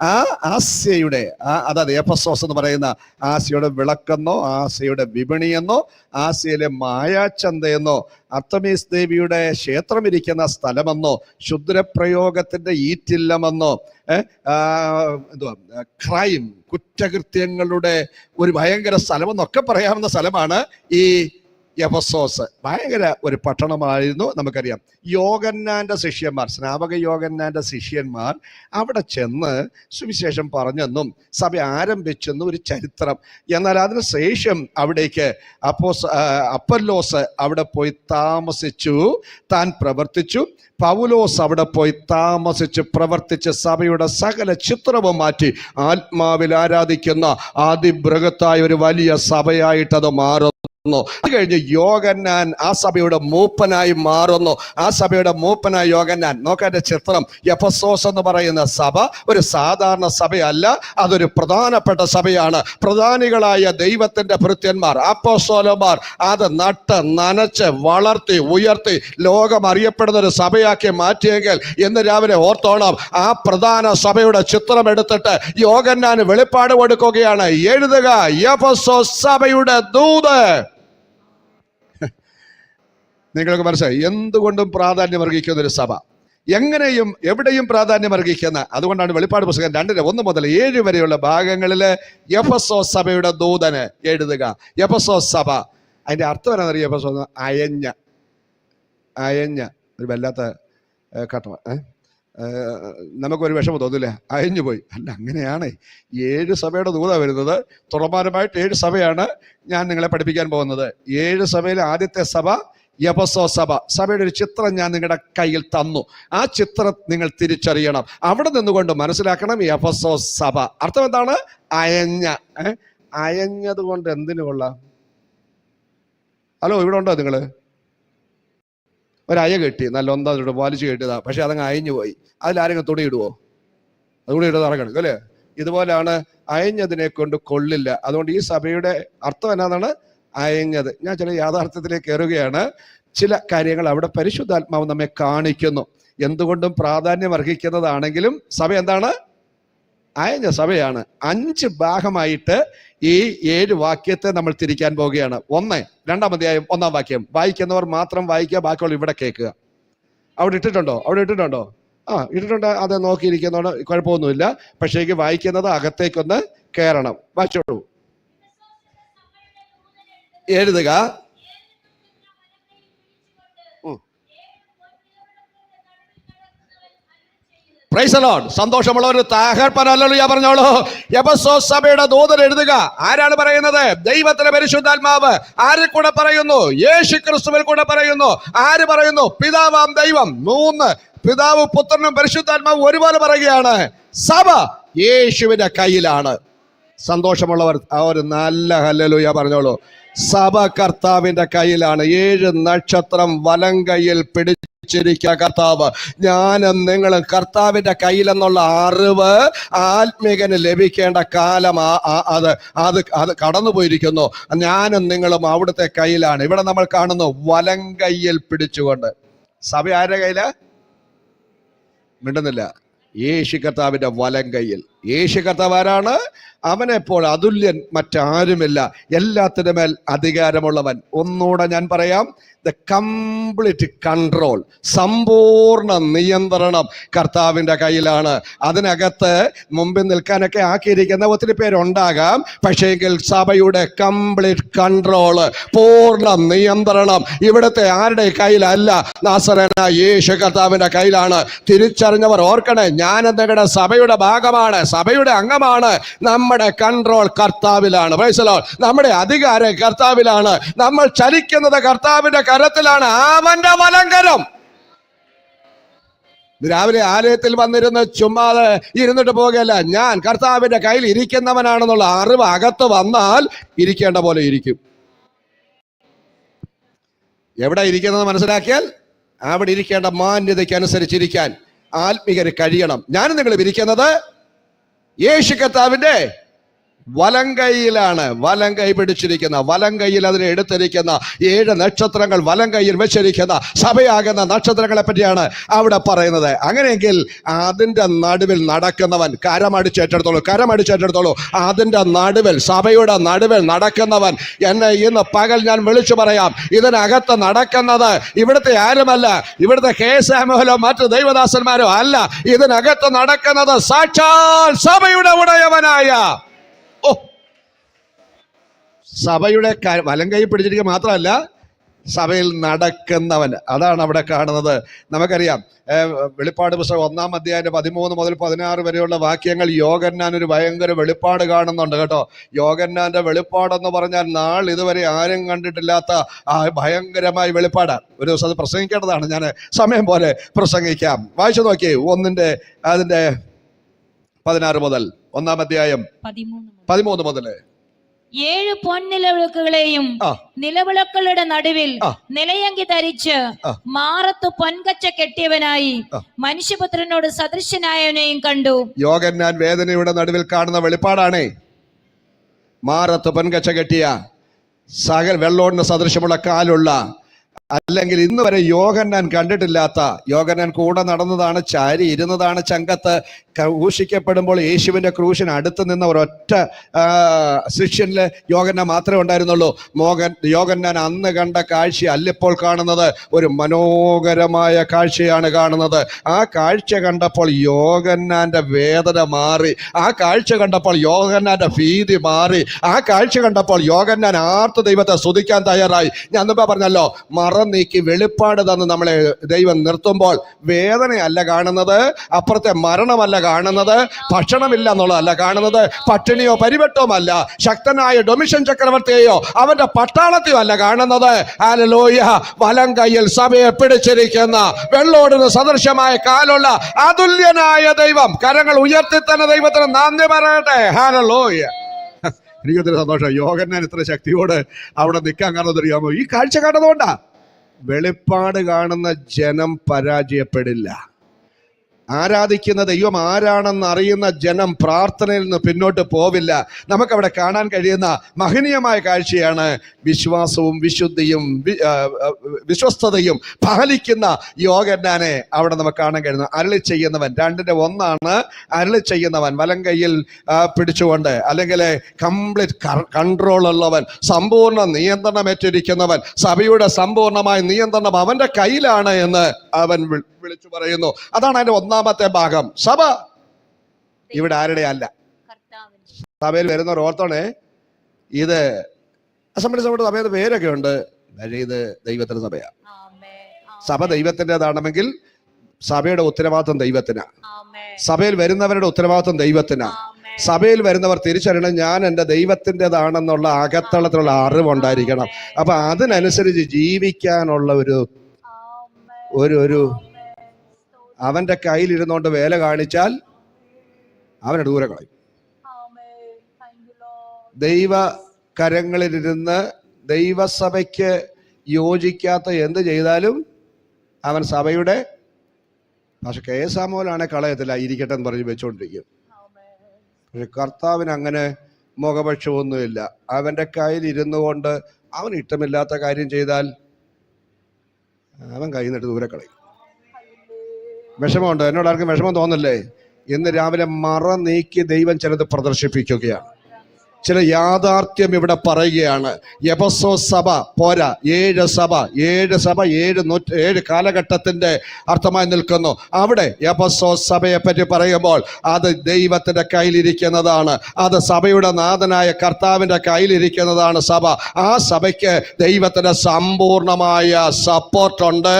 ആ ആസ്യയുടെ അതായത് എഫെസോസ് എന്ന് പറയുന്ന ആസിയയുടെ വിളക്കെന്നോ ആസിയയുടെ വിപണിയെന്നോ ആസിയയിലെ മായാച്ചന്തയെന്നോ അർത്തമീസ് ദേവിയുടെ ക്ഷേത്രം ഇരിക്കുന്ന സ്ഥലമെന്നോ ക്ഷുദ്രപ്രയോഗത്തിന്റെ ഈറ്റില്ലമെന്നോ ക്രൈം കുറ്റകൃത്യങ്ങളുടെ ഒരു ഭയങ്കര സ്ഥലമെന്നൊക്കെ പറയാവുന്ന സ്ഥലമാണ് ഈ എഫെസോസ്. ഭയങ്കര ഒരു പട്ടണമായിരുന്നു. നമുക്കറിയാം, യോഹന്നാന്റെ ശിഷ്യന്മാർ, സ്നാപക യോഹന്നാന്റെ ശിഷ്യന്മാർ അവിടെ ചെന്ന് സുവിശേഷം പറഞ്ഞെന്നും സഭ ആരംഭിച്ചെന്നും ഒരു ചരിത്രം. എന്നാൽ അതിനുശേഷം അവിടേക്ക് അപ്പൊല്ലോസ് അവിടെ പോയി താമസിച്ചു, താൻ പ്രവർത്തിച്ചു. പൗലോസ് അവിടെ പോയി താമസിച്ച് പ്രവർത്തിച്ച് സഭയുടെ സകല ചിത്രവും മാറ്റി ആത്മാവിൽ ആരാധിക്കുന്ന അതിബൃഹത്തായ ഒരു വലിയ സഭയായിട്ടത് മാറുന്നു. അത് കഴിഞ്ഞ് യോഹന്നാൻ ആ സഭയുടെ മൂപ്പനായി മാറുന്നു. ആ സഭയുടെ മൂപ്പനായി യോഹന്നാൻ. നോക്കാന്റെ ചിത്രം. എഫെസോസ് എന്ന് പറയുന്ന സഭ ഒരു സാധാരണ സഭയല്ല, അതൊരു പ്രധാനപ്പെട്ട സഭയാണ്. പ്രധാനികളായ ദൈവത്തിന്റെ ഭൃത്യന്മാർ, അപ്പോസ്തലന്മാർ അത് നട്ട് നനച്ച് വളർത്തി ഉയർത്തി ലോകം അറിയപ്പെടുന്ന ഒരു സഭയാക്കി മാറ്റിയെങ്കിൽ ഇന്ന് രാവിലെ ഓർത്തോണം, ആ പ്രധാന സഭയുടെ ചിത്രം എടുത്തിട്ട് യോഹന്നാന് വെളിപ്പാട് കൊടുക്കുകയാണ്. എഴുതുക, എഫെസോസ് സഭയുടെ ദൂത്. നിങ്ങൾക്ക് മനസ്സിലായി എന്തുകൊണ്ടും പ്രാധാന്യം അർഹിക്കുന്ന ഒരു സഭ, എങ്ങനെയും എവിടെയും പ്രാധാന്യം അർഹിക്കുന്ന. അതുകൊണ്ടാണ് വെളിപ്പാട് പുസ്തകം 2:1 മുതൽ 7 വരെയുള്ള ഭാഗങ്ങളിൽ എഫെസോസ് സഭയുടെ ദൂതന് എഴുതുക. എഫെസോസ് സഭ, അതിന്റെ അർത്ഥം എന്നാണെന്നറിയാം. എഫെസോസ് അയഞ്ഞ ഒരു വല്ലാത്ത ഘട്ടം. നമുക്കൊരു വിഷമം തോന്നില്ലേ, അയഞ്ഞു പോയി. അല്ല, അങ്ങനെയാണ് 7 സഭയുടെ ദൂത വരുന്നത്. തുറമാനമായിട്ട് 7 സഭയാണ് ഞാൻ നിങ്ങളെ പഠിപ്പിക്കാൻ പോകുന്നത്. 7 സഭയിലെ ആദ്യത്തെ സഭ എഫെസോസ് സഭ. സഭയുടെ ഒരു ചിത്രം ഞാൻ നിങ്ങളുടെ കയ്യിൽ തന്നു. ആ ചിത്രം നിങ്ങൾ തിരിച്ചറിയണം. അവിടെ നിന്നുകൊണ്ട് മനസ്സിലാക്കണം എഫെസോസ് സഭ. അർത്ഥം എന്താണ്? അയഞ്ഞത് കൊണ്ട് എന്തിനു കൊള്ളാം? ഹലോ, ഇവിടെ ഉണ്ടോ നിങ്ങള്? ഒരയ കെട്ടി, നല്ല ഒന്നാം വലിച്ചു കെട്ടിയതാ, പക്ഷെ അതങ്ങ് അയഞ്ഞു പോയി. അതിലാരെങ്കിലും തുണി ഇടുവോ? തുണി ഇടുന്നത് നടക്കണം അല്ലേ? ഇതുപോലെയാണ്, അയഞ്ഞതിനെ കൊണ്ട് കൊള്ളില്ല. അതുകൊണ്ട് ഈ സഭയുടെ അർത്ഥം എന്നാണ്? അയഞ്ഞത്. ഞാൻ ചില യാഥാർത്ഥ്യത്തിലേക്ക് കയറുകയാണ്. ചില കാര്യങ്ങൾ അവിടെ പരിശുദ്ധാത്മാവ് നമ്മെ കാണിക്കുന്നു. എന്തുകൊണ്ടും പ്രാധാന്യം അർഹിക്കുന്നതാണെങ്കിലും സഭ എന്താണ്? അയഞ്ഞ സഭയാണ്. 5 ഭാഗമായിട്ട് ഈ 7 വാക്യത്തെ നമ്മൾ തിരിക്കാൻ പോവുകയാണ്. 2-ാം അധ്യായം 1-ാം വാക്യം വായിക്കുന്നവർ മാത്രം വായിക്കുക, ബാക്കിയുള്ള ഇവിടെ കേൾക്കുക. അവിടെ ഇട്ടിട്ടുണ്ടോ? ഇട്ടിട്ടുണ്ട്. അത് നോക്കിയിരിക്കുന്നോണ്ട് കുഴപ്പമൊന്നുമില്ല. പക്ഷേ വായിക്കുന്നത് അകത്തേക്കൊന്ന് കയറണം. വായിച്ചോളൂ. എഴുതുക, പ്രൈസ് ദി ലോർഡ്. സന്തോഷമുള്ളവർ തകർപ്പൻ ഹല്ലേലൂയ പറഞ്ഞോളൂ. എഫെസോസ് സഭയുടെ ദൂതൻ എഴുതുക. ആരാണ് പറയുന്നത്? ദൈവത്തിന്റെ പരിശുദ്ധാത്മാവ്. ആരിൽ കൂടെ പറയുന്നു? യേശു ക്രിസ്തുവിൽ കൂടെ പറയുന്നു. ആര് പറയുന്നു? പിതാവാം ദൈവം. 3 പിതാവും പുത്രനും പരിശുദ്ധാത്മാവും ഒരുപോലെ പറയുകയാണ്, സഭ യേശുവിന്റെ കയ്യിലാണ്. സന്തോഷമുള്ളവർ ഒരു നല്ല ഹല്ലേലൂയ പറഞ്ഞോളൂ. സഭ കർത്താവിന്റെ കയ്യിലാണ്. 7 നക്ഷത്രം വലം കയ്യിൽ പിടിച്ചിരിക്കുക കർത്താവ്. ഞാനും നിങ്ങളും കർത്താവിന്റെ കയ്യിലെന്നുള്ള അറിവ് ആത്മീകന് ലഭിക്കേണ്ട കാലം അത് കടന്നുപോയിരിക്കുന്നു. ഞാനും നിങ്ങളും അവിടുത്തെ കയ്യിലാണ്. ഇവിടെ നമ്മൾ കാണുന്നു വലം കയ്യിൽ പിടിച്ചുകൊണ്ട്. സഭ ആരുടെ കയ്യില്? മിണ്ടുന്നില്ല. യേശു കർത്താവിന്റെ വലം കയ്യിൽ. യേശു കർത്താവ് ആരാണ്? അവനെപ്പോൾ അതുല്യൻ മറ്റാരുമില്ല, എല്ലാത്തിനും മേൽ അധികാരമുള്ളവൻ. ഒന്നുകൂടെ ഞാൻ പറയാം, ദ കംപ്ലീറ്റ് കൺട്രോൾ, സമ്പൂർണ്ണ നിയന്ത്രണം കർത്താവിന്റെ കയ്യിലാണ്. അതിനകത്ത് മുമ്പിൽ നിൽക്കാനൊക്കെ ആക്കിയിരിക്കുന്ന ഒത്തിരി പേരുണ്ടാകാം. പക്ഷേങ്കിൽ സഭയുടെ കംപ്ലീറ്റ് കൺട്രോള്, പൂർണ്ണ നിയന്ത്രണം ഇവിടുത്തെ ആരുടെ കയ്യിലല്ല, നാസറേനായ യേശു കർത്താവിന്റെ കയ്യിലാണ്. തിരിച്ചറിഞ്ഞവർ ഓർക്കണേ, ഞാൻ നിങ്ങളുടെ സഭയുടെ ഭാഗമാണ്, സഭയുടെ അംഗമാണ്. നമ്മുടെ കൺട്രോൾ കർത്താവിലാണ്. Praise the lord. നമ്മുടെ അധികാരം കർത്താവിലാണ്. നമ്മൾ ചലിക്കുന്നത് കർത്താവിന്റെ കരത്തിലാണ്. അവന്റെ വലങ്കരം. രാവിലെ ആലയത്തിൽ വന്നിരുന്ന് ചുമ്മാതെ ഇരുന്നിട്ട് പോകുകയല്ല. ഞാൻ കർത്താവിന്റെ കയ്യിൽ ഇരിക്കുന്നവനാണെന്നുള്ള അറിവ് അകത്ത് വന്നാൽ ഇരിക്കേണ്ട പോലെ ഇരിക്കും. എവിടെ ഇരിക്കുന്നത് മനസ്സിലാക്കിയാൽ അവിടെ ഇരിക്കേണ്ട മാന്യതയ്ക്ക് അനുസരിച്ചിരിക്കാൻ ആത്മീകര് കഴിയണം. ഞാനും നിങ്ങളും ഇരിക്കുന്നത് യേശു കർത്താവിന്റെ വലം കൈയിലാണ്. വലം കൈ പിടിച്ചിരിക്കുന്ന, വലം കൈയിൽ അതിനെ എടുത്തിരിക്കുന്ന 7 നക്ഷത്രങ്ങൾ വലം കൈയിൽ വെച്ചിരിക്കുന്ന സഭയാകുന്ന നക്ഷത്രങ്ങളെ പറ്റിയാണ് അവിടെ പറയുന്നത്. അങ്ങനെയെങ്കിൽ അതിന്റെ നടുവിൽ നടക്കുന്നവൻ, കരമടിച്ചേറ്റെടുത്തോളൂ. അതിന്റെ നടുവിൽ, സഭയുടെ നടുവിൽ നടക്കുന്നവൻ. എന്നെ ഇന്ന് പകൽ ഞാൻ വിളിച്ചു പറയാം, ഇതിനകത്ത് നടക്കുന്നത് ഇവിടുത്തെ ആരുമല്ല, ഇവിടുത്തെ കെ സാമുവലോ മറ്റു ദൈവദാസന്മാരോ അല്ല. ഇതിനകത്ത് നടക്കുന്നത് സാക്ഷാൽ സഭയുടെ ഉടയവനായ സഭയുടെ വലം കൈ പിടിച്ചിരിക്കുക മാത്രമല്ല, സഭയിൽ നടക്കുന്നവൻ. അതാണ് അവിടെ കാണുന്നത്. നമുക്കറിയാം, വെളിപ്പാട് പുസ്തകം 1-ാം അധ്യായം 13 മുതൽ 16 വരെയുള്ള വാക്യങ്ങൾ യോഹന്നാൻ ഒരു ഭയങ്കര വെളിപ്പാട് കാണുന്നുണ്ട് കേട്ടോ. യോഹന്നാന്റെ വെളിപ്പാടെന്ന് പറഞ്ഞാൽ ഇതുവരെ ആരും കണ്ടിട്ടില്ലാത്ത ഭയങ്കരമായ വെളിപ്പാടാണ്. ഒരു ദിവസം അത് പ്രസംഗിക്കേണ്ടതാണ്. ഞാൻ സമയം പോലെ പ്രസംഗിക്കാം. വായിച്ചു നോക്കിയേ, അതിന്റെ 16 മുതൽ 1-ാം അധ്യായം 13 മുതൽ. 7 പൊൻനിലവിളക്കുകളെയും നിലവിളക്കുകളുടെ നടുവിൽ നിലയങ്കി ധരിച്ച് മാറത്ത് പൊൻകച്ച കെട്ടിയവനായി മനുഷ്യപുത്രനോട് സദൃശനായവനെയും കണ്ടു. യോഹന്നാൻ വേദനയുടെ നടുവിൽ കാണുന്ന വെളിപ്പാടാണേ. മാറത്ത് പൊൻകച്ച കെട്ടിയ, സകൽ വെള്ളോടിന് സദൃശമുള്ള കാലുള്ള, അല്ലെങ്കിൽ ഇന്ന് വരെ യോഹന്നാൻ കണ്ടിട്ടില്ലാത്ത, യോഹന്നാൻ കൂടെ നടന്നതാണ്, ചാരി ഇരുന്നതാണ് ചങ്കത്ത്. ക്രൂശിക്കപ്പെടുമ്പോൾ യേശുവിന്റെ ക്രൂശിന് അടുത്ത് നിന്ന ഒരൊറ്റ ശിഷ്യനില് യോഹന്നാൻ മാത്രമേ ഉണ്ടായിരുന്നുള്ളൂ. യോഹന്നാൻ അന്ന് കണ്ട കാഴ്ച അല്ലിപ്പോൾ കാണുന്നത്. ഒരു മനോഹരമായ കാഴ്ചയാണ് കാണുന്നത്. ആ കാഴ്ച കണ്ടപ്പോൾ യോഹന്നാന്റെ വേദന മാറി. ആ കാഴ്ച കണ്ടപ്പോൾ യോഹന്നാന്റെ ഭീതി മാറി. ആ കാഴ്ച കണ്ടപ്പോൾ യോഹന്നാൻ ആർത്ത് ദൈവത്തെ സ്തുതിക്കാൻ തയ്യാറായി. ഞാൻ മുമ്പ് പറഞ്ഞല്ലോ, മറ നീക്കി വെളിപ്പാട് തന്ന് നമ്മളെ ദൈവം നിർത്തുമ്പോൾ വേദനയല്ല കാണുന്നത്, അപ്പുറത്തെ മരണമല്ല കാണുന്നത്, ഭക്ഷണമില്ല എന്നുള്ളതല്ല കാണുന്നത്, പട്ടിണിയോ പരിവട്ടവുമല്ല, ശക്തനായ ഡൊമിഷ്യൻ ചക്രവർത്തിയെയോ അവന്റെ പട്ടാളത്തെയോ അല്ല കാണുന്നത്. ഹല്ലേലൂയ. വലം കയ്യിൽ സഭയെ പിടിച്ചിരിക്കുന്ന, വെള്ളോടിന് സദൃശമായ കാലുള്ള അതുല്യനായ ദൈവം. കരങ്ങൾ ഉയർത്തി തന്നെ ദൈവത്തിന് നന്ദി പറയട്ടെ. ഹല്ലേലൂയ. എനിക്കൊത്തിരി സന്തോഷം. യോഹന്നാൻ ഇത്ര ശക്തിയോട് അവിടെ നിൽക്കാൻ കാരണം അറിയാമോ? ഈ കാഴ്ച കാണുന്നതുകൊണ്ടാ. വെളിപ്പാട് കാണുന്ന ജനം പരാജയപ്പെടില്ല. ആരാധിക്കുന്ന ദൈവം ആരാണെന്ന് അറിയുന്ന ജനം പ്രാർത്ഥനയിൽ നിന്ന് പിന്നോട്ട് പോവില്ല. നമുക്കവിടെ കാണാൻ കഴിയുന്ന മഹനീയമായ കാഴ്ചയാണ് വിശ്വാസവും വിശുദ്ധിയും വിശ്വസ്തതയും പാലിക്കുന്ന യോഹന്നാനെ അവിടെ നമുക്ക് കാണാൻ കഴിയുന്നു. അരുളി ചെയ്യുന്നവൻ, 2:1 അരുളി ചെയ്യുന്നവൻ, വലം കയ്യിൽ പിടിച്ചുകൊണ്ട്, അല്ലെങ്കിൽ കംപ്ലീറ്റ് കൺട്രോൾ ഉള്ളവൻ, സമ്പൂർണ്ണ നിയന്ത്രണം ഏറ്റിരിക്കുന്നവൻ. സഭയുടെ സമ്പൂർണ്ണമായ നിയന്ത്രണം അവന്റെ കയ്യിലാണ് എന്ന് അവൻ വിളിച്ചു പറയുന്നു. അതാണ് അതിന്റെ 1-ാമത്തെ ഭാഗം. സഭ ഇവിടെ ആരുടെ അല്ല. സഭയിൽ വരുന്നവർ ഓർത്തോണേ, ഇത് അസംബ്ലി സഭയുടെ സഭയുടെ പേരൊക്കെ ഉണ്ട്, പക്ഷേ ഇത് ദൈവത്തിന്റെ സഭയാണ്. സഭ ദൈവത്തിൻ്റെതാണെങ്കിൽ സഭയുടെ ഉത്തരവാദിത്വം ദൈവത്തിനാ. സഭയിൽ വരുന്നവരുടെ ഉത്തരവാദിത്വം ദൈവത്തിനാ. സഭയിൽ വരുന്നവർ തിരിച്ചറിയണം, ഞാൻ എൻ്റെ ദൈവത്തിൻ്റെതാണെന്നുള്ള അകത്തളത്തിലുള്ള അറിവുണ്ടായിരിക്കണം. അപ്പൊ അതിനനുസരിച്ച് ജീവിക്കാനുള്ള ഒരു അവന്റെ കയ്യിലിരുന്നോണ്ട് വേല കാണിച്ചാൽ അവനെ ദൂരെ കളയും. ദൈവ കരങ്ങളിലിരുന്ന് ദൈവസഭയ്ക്ക് യോജിക്കാത്ത എന്ത് ചെയ്താലും അവൻ സഭയുടെ, പക്ഷെ കെ സാമുവേലാണെ കളയത്തില്ല, ഇരിക്കട്ടെ എന്ന് പറഞ്ഞ് വെച്ചോണ്ടിരിക്കും. പക്ഷെ കർത്താവിന് അങ്ങനെ മുഖപക്ഷമൊന്നുമില്ല. അവന്റെ കയ്യിൽ ഇരുന്നു കൊണ്ട് അവൻ ഇഷ്ടമില്ലാത്ത കാര്യം ചെയ്താൽ അവൻ കയ്യിൽ നിന്നിട്ട് ദൂരെ കളയും. വിഷമമുണ്ടോ? എന്നോട് ആർക്കും വിഷമം തോന്നല്ലേ? ഇന്ന് രാവിലെ മറ നീക്കി ദൈവം ചിലത് പ്രദർശിപ്പിക്കുകയാണ്. ചില യാഥാർത്ഥ്യം ഇവിടെ പറയുകയാണ്. എഫെസോ സഭ പോരാ, 7 സഭ 7 കാലഘട്ടത്തിന്റെ അർത്ഥമായി നിൽക്കുന്നു. അവിടെ എഫെസോ സഭയെ പറ്റി പറയുമ്പോൾ അത് ദൈവത്തിന്റെ കയ്യിലിരിക്കുന്നതാണ്. അത് സഭയുടെ നാഥനായ കർത്താവിന്റെ കയ്യിലിരിക്കുന്നതാണ് സഭ. ആ സഭയ്ക്ക് ദൈവത്തിന്റെ സമ്പൂർണമായ സപ്പോർട്ടുണ്ട്,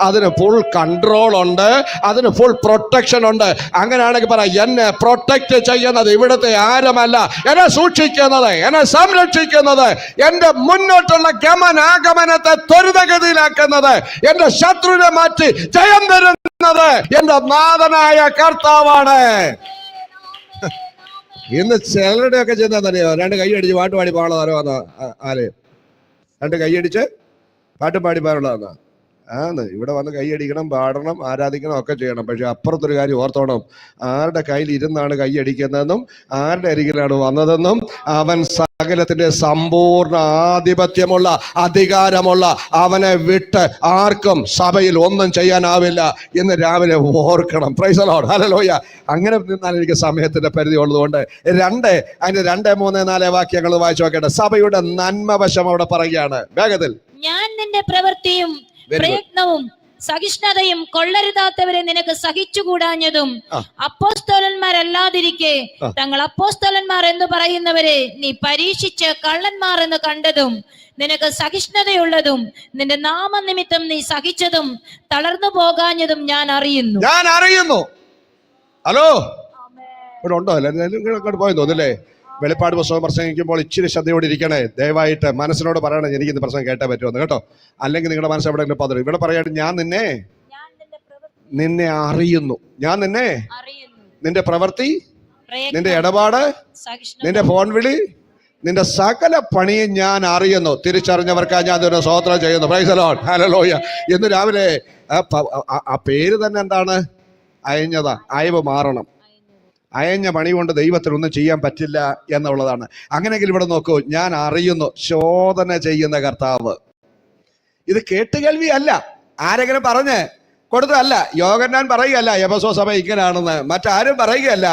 അതിന് ഫുൾ കൺട്രോൾ ഉണ്ട്, അതിന് ഫുൾ പ്രൊട്ടക്ഷൻ ഉണ്ട്. അങ്ങനെയാണെങ്കിൽ പറ, എന്നെ പ്രൊട്ടക്ട് ചെയ്യുന്നത് ഇവിടുത്തെ ആരുമല്ല, എന്നെ സൂക്ഷിക്കുന്നത്, എന്നെ സംരക്ഷിക്കുന്നത്, എന്റെ മുന്നോട്ടുള്ള ഗമനാഗമനത്തെ ത്വരിതഗതിയിലാക്കുന്നത്, എന്റെ ശത്രുവിനെ മാറ്റി ജയം തരുന്നത് എന്റെ നാഥനായ കർത്താവാണ്. ഇന്ന് ചിലരുടെയൊക്കെ ചെയ്യുന്നതറിയോ? 2 കൈയടിച്ച് പാട്ട് പാടി പാടുന്നതോ? ആര് 2 കൈയടിച്ച് പാട്ടും പാടി പാടുള്ളതാണ്. ഇവിടെ വന്ന് കൈയടിക്കണം, പാടണം, ആരാധിക്കണം, ഒക്കെ ചെയ്യണം. പക്ഷെ അപ്പുറത്തൊരു കാര്യം ഓർത്തോണം, ആരുടെ കയ്യിൽ ഇരുന്നാണ് കൈയടിക്കുന്നതെന്നും ആരുടെ അരികിലാണ് വന്നതെന്നും അവൻ സകലത്തിന്റെ സമ്പൂർണ്ണ ആധിപത്യമുള്ള അധികാരമുള്ള അവനെ വിട്ട് ആർക്കും സഭയിൽ ഒന്നും ചെയ്യാനാവില്ല എന്ന് രാവിലെ ഓർക്കണം. Price the lord, hallelujah. അങ്ങനെ നിന്നാൽ എനിക്ക് സമയത്തിന്റെ പരിധി ഉള്ളതുകൊണ്ട് അതിന്റെ 2, 3, 4 വാക്യങ്ങൾ വായിച്ചു നോക്കട്ടെ. സഭയുടെ നന്മവശം അവിടെ പറയുകയാണ് വേഗത്തിൽ. ഞാൻ നിന്റെ പ്രവൃത്തിയും പ്രയത്നവും സഹിഷ്ണുതയും കൊള്ളരുതാത്തവരെ നിനക്ക് സഹിച്ചുകൂടാഞ്ഞതും അപ്പോസ്തലന്മാരല്ലാതിരിക്കെ തങ്ങൾ അപ്പോസ്തലന്മാർ എന്ന് പറയുന്നവരെ നീ പരീക്ഷിച്ച് കള്ളന്മാർ എന്ന് കണ്ടതും നിനക്ക് സഹിഷ്ണുതയുള്ളതും നിന്റെ നാമനിമിത്തം നീ സഹിച്ചതും തളർന്നു പോകാഞ്ഞതും ഞാൻ അറിയുന്നു. ഹലോ, ഇവിടെ ഉണ്ടോ? എല്ലാവരും പോയി തോന്നില്ലേ? വെളിപ്പാട് പുസ്തകം പ്രസംഗിക്കുമ്പോൾ ഇച്ചിരി ശ്രദ്ധയോടെ ഇരിക്കണേ. ദയവായിട്ട് മനസ്സിനോട് പറയണേ, എനിക്ക് ഇന്ന് പ്രസംഗം കേട്ടാൽ പറ്റുമെന്ന് കേട്ടോ. അല്ലെങ്കിൽ നിങ്ങളുടെ മനസ്സ് എവിടെയെങ്കിലും പതറും. ഇവിടെ പറയട്ടെ, ഞാൻ നിന്നെ അറിയുന്നു. ഞാൻ നിന്റെ പ്രവൃത്തി, നിന്റെ ഇടപാട്, നിന്റെ ഫോൺ വിളി, നിന്റെ സകല പണിയും ഞാൻ അറിയുന്നു. തിരിച്ചറിഞ്ഞവർക്കാ ഞാൻ ഇതിന് സ്തോത്രം ചെയ്യുന്നു. Price the lord, hallelujah. ഇന്ന് രാവിലെ ആ പേര് തന്നെ എന്താണ്? അയഞ്ഞതാ. അയവ് മാറണം. അയഞ്ഞ പണി കൊണ്ട് ദൈവത്തിനൊന്നും ചെയ്യാൻ പറ്റില്ല എന്നുള്ളതാണ്. അങ്ങനെയെങ്കിൽ ഇവിടെ നോക്കൂ, ഞാൻ അറിയുന്നു, ശോധന ചെയ്യുന്ന കർത്താവ്. ഇത് കേട്ടുകേൾവി അല്ല, ആരെങ്കിലും പറഞ്ഞ് കൊടുത്തതല്ല. യോഹന്നാൻ പറയുകയല്ല എഫെസോ സഭ ഇങ്ങനെയാണെന്ന്, മറ്റാരും പറയുകയല്ല.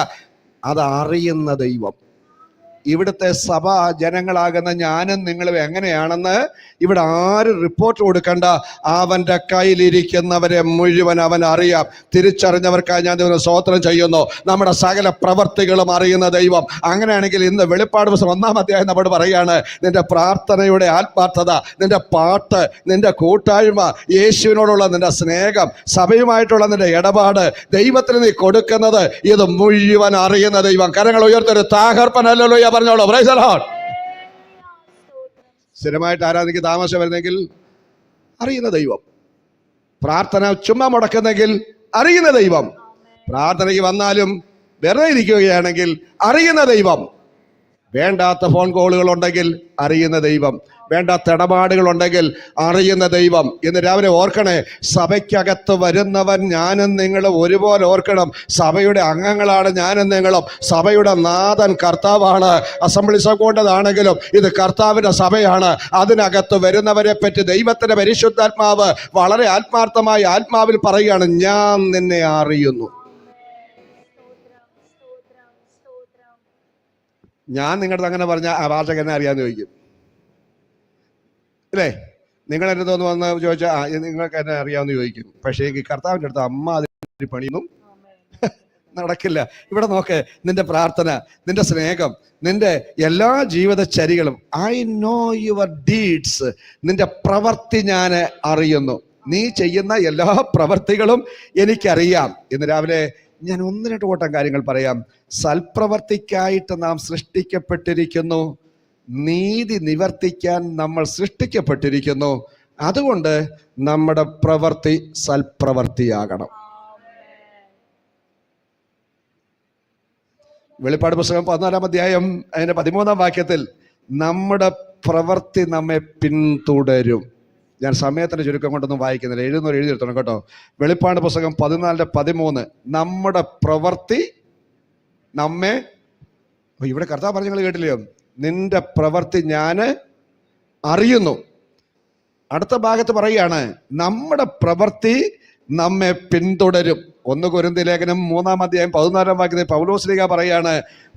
അത് അറിയുന്ന ദൈവം. ഇവിടുത്തെ സഭ ജനങ്ങളാകുന്ന ഞാനും നിങ്ങളും എങ്ങനെയാണെന്ന് ഇവിടെ ആരും റിപ്പോർട്ട് കൊടുക്കണ്ട. അവന്റെ കയ്യിലിരിക്കുന്നവരെ മുഴുവൻ അവൻ അറിയാം. തിരിച്ചറിഞ്ഞവർക്കായി ഞാൻ ദൈവം സ്തോത്രം ചെയ്യുന്നു. നമ്മുടെ സകല പ്രവർത്തികളും അറിയുന്ന ദൈവം. അങ്ങനെയാണെങ്കിൽ ഇന്ന് വെളിപ്പാട് പുസ്തകം 1-ാം അധ്യായം നമ്മോട് പറയാണ്, നിന്റെ പ്രാർത്ഥനയുടെ ആത്മാർത്ഥത, നിന്റെ പാട്ട്, നിന്റെ കൂട്ടായ്മ, യേശുവിനോടുള്ള നിന്റെ സ്നേഹം, സഭയുമായിട്ടുള്ള നിന്റെ ഇടപാട്, ദൈവത്തിന് നീ കൊടുക്കുന്നത്, ഇത് മുഴുവൻ അറിയുന്ന ദൈവം. കരങ്ങൾ ഉയർത്തൊരു താകർപ്പനല്ലോ പറഞ്ഞോളൂ. Price the Lord. സ്ഥിരമായിട്ട് ആരാധിക്ക് താമസം വരുന്നെങ്കിൽ അറിയുന്ന ദൈവം. പ്രാർത്ഥന ചുമ്മാ മുടക്കുന്നെങ്കിൽ അറിയുന്ന ദൈവം. പ്രാർത്ഥനയ്ക്ക് വന്നാലും വെറുതെ ഇരിക്കുകയാണെങ്കിൽ അറിയുന്ന ദൈവം. വേണ്ടാത്ത ഫോൺ കോളുകൾ ഉണ്ടെങ്കിൽ അറിയുന്ന ദൈവം. വേണ്ടാത്ത ഇടപാടുകൾ ഉണ്ടെങ്കിൽ അറിയുന്ന ദൈവം. ഇന്ന് രാവിലെ ഓർക്കണേ, സഭയ്ക്കകത്ത് വരുന്നവൻ ഞാനും നിങ്ങളും ഒരുപോലെ ഓർക്കണം. സഭയുടെ അംഗങ്ങളാണ് ഞാനും നിങ്ങളും. സഭയുടെ നാഥൻ കർത്താവാണ്. അസംബ്ലീസ് ഓഫ് ഗോഡാണെങ്കിലും ഇത് കർത്താവിന്റെ സഭയാണ്. അതിനകത്ത് വരുന്നവരെ പറ്റി ദൈവത്തിന്റെ പരിശുദ്ധാത്മാവ് വളരെ ആത്മാർത്ഥമായി ആത്മാവിൽ പറയുകയാണ്, ഞാൻ നിന്നെ അറിയുന്നു. ഞാൻ നിങ്ങളുടെ അങ്ങനെ പറഞ്ഞ ആ ഭാഷ എന്നെ അറിയാമെന്ന് ചോദിക്കും അല്ലേ? നിങ്ങൾ എൻ്റെ തോന്നു വന്ന് ചോദിച്ചാൽ നിങ്ങൾക്ക് എന്നെ അറിയാമെന്ന് ചോദിക്കും. പക്ഷേ ഈ കർത്താവിൻ്റെ അടുത്ത് അമ്മ അതിന് പണിയൊന്നും നടക്കില്ല. ഇവിടെ നോക്ക്, നിന്റെ പ്രാർത്ഥന, നിന്റെ സ്നേഹം, നിന്റെ എല്ലാ ജീവിതചര്യകളും, ഐ നോ യുവർ ഡീഡ്സ്, നിന്റെ പ്രവൃത്തി ഞാൻ അറിയുന്നു. നീ ചെയ്യുന്ന എല്ലാ പ്രവർത്തികളും എനിക്കറിയാം. ഇന്ന് രാവിലെ ഞാൻ 1-2 കൂട്ടം കാര്യങ്ങൾ പറയാം. സൽപ്രവർത്തിക്കായിട്ട് നാം സൃഷ്ടിക്കപ്പെട്ടിരിക്കുന്നു. നീതി നിവർത്തിക്കാൻ നമ്മൾ സൃഷ്ടിക്കപ്പെട്ടിരിക്കുന്നു. അതുകൊണ്ട് നമ്മുടെ പ്രവൃത്തി സൽപ്രവർത്തിയാകണം. വെളിപ്പാട് പുസ്തകം 14-ാം അധ്യായം അതിന്റെ 13-ാം വാക്യത്തിൽ നമ്മുടെ പ്രവൃത്തി നമ്മെ പിന്തുടരും. ഞാൻ സമയത്തിന്റെ ചുരുക്കം കൊണ്ടൊന്നും വായിക്കുന്നില്ല, എഴുതിയെടുത്തോണം കേട്ടോ. വെളിപ്പാട് പുസ്തകം 14:13 നമ്മുടെ പ്രവൃത്തി നമ്മെ, ഇവിടെ കർത്താവ് പറഞ്ഞ നിങ്ങൾ കേട്ടില്ലയോ? നിന്റെ പ്രവൃത്തി ഞാൻ അറിയുന്നു. അടുത്ത ഭാഗത്ത് പറയുകയാണ് നമ്മുടെ പ്രവൃത്തി നമ്മെ പിന്തുടരും. 1 കൊരിന്ത്യർ ലേഖനം 3-ാം അധ്യായം 14-ാം വാക്യത്തിൽ പൗലോസ് ശ്ലീഹ പറയാണ്,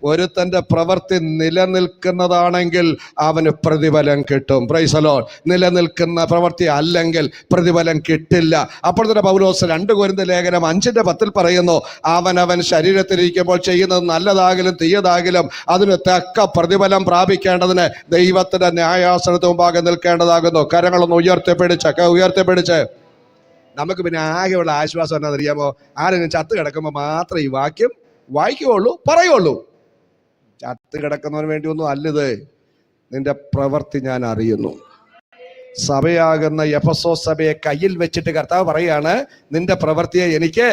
ഒരുത്തന്റെ പ്രവൃത്തി നിലനിൽക്കുന്നതാണെങ്കിൽ അവന് പ്രതിഫലം കിട്ടും. Price the Lord. നിലനിൽക്കുന്ന പ്രവൃത്തി അല്ലെങ്കിൽ പ്രതിഫലം കിട്ടില്ല. അപ്പോൾ തന്നെ പൗലോസ് 2 കൊരിന്ത്യർ ലേഖനം 5:10 പറയുന്നു, അവനവൻ ശരീരത്തിലിരിക്കുമ്പോൾ ചെയ്യുന്നത് നല്ലതാകിലും തീയതാകിലും അതിന് തക്ക പ്രതിഫലം പ്രാപിക്കേണ്ടതിന് ദൈവത്തിന്റെ ന്യായാസനത്തിന് മുമ്പാകെ നിൽക്കേണ്ടതാകുന്നു. കരങ്ങളൊന്ന് ഉയർത്തിപ്പിടിച്ച് നമുക്ക് പിന്നെ ആകെയുള്ള ആശ്വാസം എന്നാണെന്നറിയാമോ? ആരെങ്കിലും ചത്ത് കിടക്കുമ്പോൾ മാത്രം ഈ വാക്യം വായിക്കുകയുള്ളൂ, പറയുള്ളൂ. ചത്ത് കിടക്കുന്നതിന് വേണ്ടി ഒന്നും അല്ലത്. നിന്റെ പ്രവൃത്തി ഞാൻ അറിയുന്നു. സഭയാകുന്ന എഫെസോസ് സഭയെ കയ്യിൽ വെച്ചിട്ട് കർത്താവ് പറയാണ്, നിന്റെ പ്രവൃത്തിയെ എനിക്ക്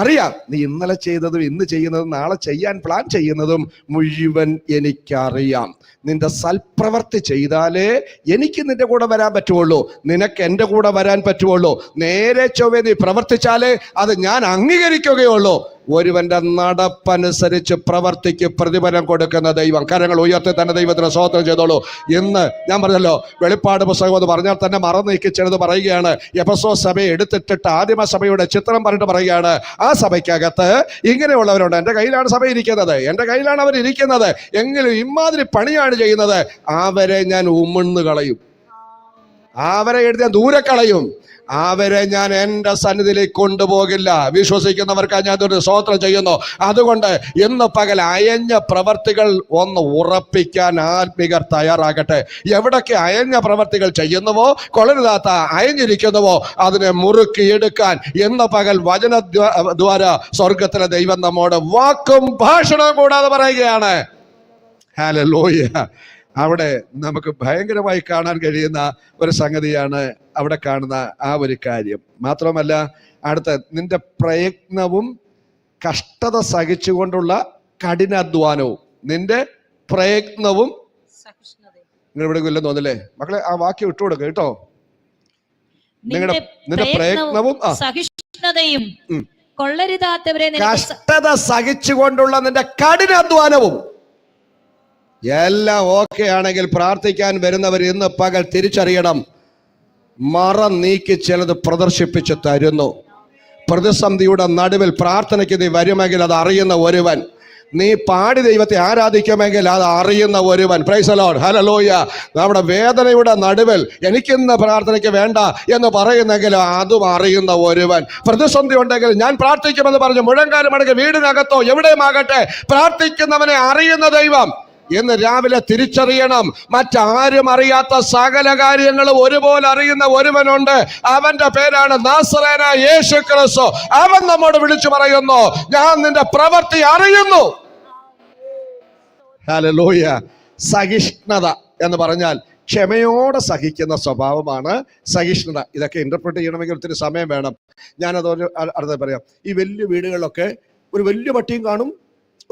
അറിയാം. നീ ഇന്നലെ ചെയ്തതും ഇന്ന് ചെയ്യുന്നതും നാളെ ചെയ്യാൻ പ്ലാൻ ചെയ്യുന്നതും മുഴുവൻ എനിക്കറിയാം. നിന്റെ സൽപ്രവൃത്തി ചെയ്താലേ എനിക്ക് നിന്റെ കൂടെ വരാൻ പറ്റുള്ളൂ, നിനക്ക് എൻ്റെ കൂടെ വരാൻ പറ്റുള്ളൂ. നേരെ ചൊവ്വേ നീ പ്രവർത്തിച്ചാലേ അത് ഞാൻ അംഗീകരിക്കുകയുള്ളൂ. ഒരുവന്റെ നടപ്പനുസരിച്ച് പ്രവർത്തിക്ക് പ്രതിഫലം കൊടുക്കുന്ന ദൈവം. കരങ്ങൾ ഉയർത്തി തന്നെ ദൈവത്തിന് സ്തോത്രം ചെയ്തോളൂ. ഇന്ന് ഞാൻ പറഞ്ഞല്ലോ, വെളിപ്പാട് പുസ്തകം എന്ന് പറഞ്ഞാൽ തന്നെ മറന്നേക്ക് ചിലത് പറയുകയാണ്. എഫെസോസ് സഭയെ എടുത്തിട്ടിട്ട് ആദിമ സഭയുടെ ചിത്രം പറഞ്ഞിട്ട് പറയുകയാണ്, ആ സഭയ്ക്കകത്ത് ഇങ്ങനെയുള്ളവരുണ്ട്. എൻ്റെ കയ്യിലാണ് സഭ ഇരിക്കുന്നത്, എൻ്റെ കയ്യിലാണ് അവർ ഇരിക്കുന്നത്. എങ്കിലും ഇമാതിരി പണിയാണ് ചെയ്യുന്നത്. അവരെ ഞാൻ ഉമിഴ്ന്നു കളയും, അവരെ എടുത്ത് ഞാൻ ദൂരെ കളയും, അവരെ ഞാൻ എൻ്റെ സന്നിധിയിലേക്ക് കൊണ്ടുപോകില്ല. വിശ്വസിക്കുന്നവർക്ക് ഞാൻ ഒരു സ്തോത്രം ചെയ്യുന്നു. അതുകൊണ്ട് ഇന്ന് പകൽ അയഞ്ഞ പ്രവർത്തികൾ ഒന്ന് ഉറപ്പിക്കാൻ ആത്മികർ തയ്യാറാകട്ടെ. എവിടൊക്കെ അയഞ്ഞ പ്രവർത്തികൾ ചെയ്യുന്നുവോ, കൊളരുതാത്ത അയഞ്ഞിരിക്കുന്നുവോ, അതിനെ മുറുക്കിയെടുക്കാൻ ഇന്ന് പകൽ വചനദ്വാര സ്വർഗത്തിലെ ദൈവം നമ്മോട് വാക്കും ഭാഷണവും കൂടാതെ പറയുകയാണ്. ഹല്ലേലൂയ. അവിടെ നമുക്ക് ഭയങ്കരമായി കാണാൻ കഴിയുന്ന ഒരു സംഗതിയാണ് അവിടെ കാണുന്ന ആ ഒരു കാര്യം. മാത്രമല്ല, അടുത്ത നിന്റെ പ്രയത്നവും കഷ്ടത സഹിച്ചുകൊണ്ടുള്ള കഠിനാധ്വാനവും, നിന്റെ പ്രയത്നവും, നിങ്ങൾ ഇവിടെ ഇല്ലെന്ന് തോന്നില്ലേ മക്കളെ? ആ വാക്യം ഇട്ടുകൊടുക്കുക കേട്ടോ. നിന്റെ പ്രയത്നവും സഹിഷ്ണുതയും കൊള്ളരുതാത്തവരെ, കഷ്ടത സഹിച്ചുകൊണ്ടുള്ള നിന്റെ കഠിനാധ്വാനവും എല്ലാം ഓക്കെ ആണെങ്കിൽ പ്രാർത്ഥിക്കാൻ വരുന്നവർ ഇന്ന് പകൽ തിരിച്ചറിയണം, മറ നീക്കി ചിലത് പ്രദർശിപ്പിച്ച് തരുന്നു. പ്രതിസന്ധിയുടെ നടുവിൽ പ്രാർത്ഥനയ്ക്ക് നീ വരുമെങ്കിൽ അത് അറിയുന്ന ഒരുവൻ, നീ പാടി ദൈവത്തെ ആരാധിക്കുമെങ്കിൽ അത് അറിയുന്ന ഒരുവൻ. Price the lord. ഹല്ലേലൂയ. നമ്മുടെ വേദനയുടെ നടുവിൽ എനിക്കിന്ന് പ്രാർത്ഥനയ്ക്ക് വേണ്ട എന്ന് പറയുന്നെങ്കിൽ അതും അറിയുന്ന ഒരുവൻ. പ്രതിസന്ധി ഉണ്ടെങ്കിൽ ഞാൻ പ്രാർത്ഥിക്കുമെന്ന് പറഞ്ഞ് മുഴങ്കാലം അടങ്ങി വീടിനകത്തോ എവിടെയുമാകട്ടെ പ്രാർത്ഥിക്കുന്നവനെ അറിയുന്ന ദൈവം. ഇന്ന് രാവിലെ തിരിച്ചറിയണം, മറ്റാരും അറിയാത്ത സകല കാര്യങ്ങളും ഒരുപോലെ അറിയുന്ന ഒരുവനുണ്ട്. അവന്റെ പേരാണ് നാസറേനായ യേശു ക്രിസ്തു. അവൻ നമ്മോട് വിളിച്ചു പറയുന്നു, ഞാൻ നിന്റെ പ്രവൃത്തി അറിയുന്നു. ഹല്ലേലൂയ. സഹിഷ്ണുത എന്ന് പറഞ്ഞാൽ ക്ഷമയോടെ സഹിക്കുന്ന സ്വഭാവമാണ് സഹിഷ്ണുത. ഇതൊക്കെ ഇന്റർപ്രറ്റ് ചെയ്യണമെങ്കിൽ ഒത്തിരി സമയം വേണം. ഞാനതൊരു അടുത്ത പറയാം. ഈ വലിയ വീടുകളിലൊക്കെ ഒരു വലിയ പട്ടിയും കാണും,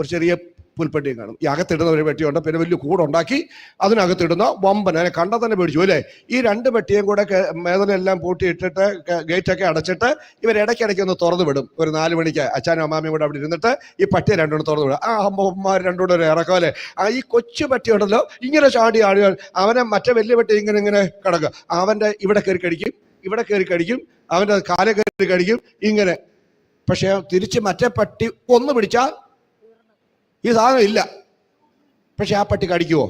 ഒരു ചെറിയ പുൽപ്പട്ടിയും കാണും. ഈ അകത്തിടുന്ന ഒരു പെട്ടിയുണ്ട്, പിന്നെ വലിയ കൂടുണ്ടാക്കി അതിനകത്തിടുന്ന വമ്പൻ, അതിനെ കണ്ടാൽ തന്നെ പേടിച്ചു അല്ലേ? ഈ 2 പെട്ടിയും കൂടെ മേതലെല്ലാം പൂട്ടിയിട്ടിട്ട് ഗേറ്റൊക്കെ അടച്ചിട്ട് ഇവരിടയ്ക്കിടയ്ക്ക് ഒന്ന് തുറന്നു വിടും. ഒരു 4 മണിക്ക് അച്ഛനും അമ്മാമ്മയും കൂടെ അവിടെ ഇരുന്നിട്ട് ഈ പട്ടിയെ 2 തുറന്നു വിടും. ആ അമ്മമാർ 2 ഒരു ഇറക്കം അല്ലേ? ഈ കൊച്ചു പട്ടിയുണ്ടല്ലോ, ഇങ്ങനെ ചാടി ആടുകൾ, അവനെ മറ്റേ വലിയ പട്ടി ഇങ്ങനെ കിടക്കുക, അവൻ്റെ ഇവിടെ കയറി കടിക്കും, അവൻ്റെ കാല കയറി കടിക്കും ഇങ്ങനെ. പക്ഷെ തിരിച്ച് മറ്റേ പട്ടി ഒന്ന് പിടിച്ചാൽ ഈ സാധനം ഇല്ല. പക്ഷെ ആ പട്ടി കടിക്കുവോ?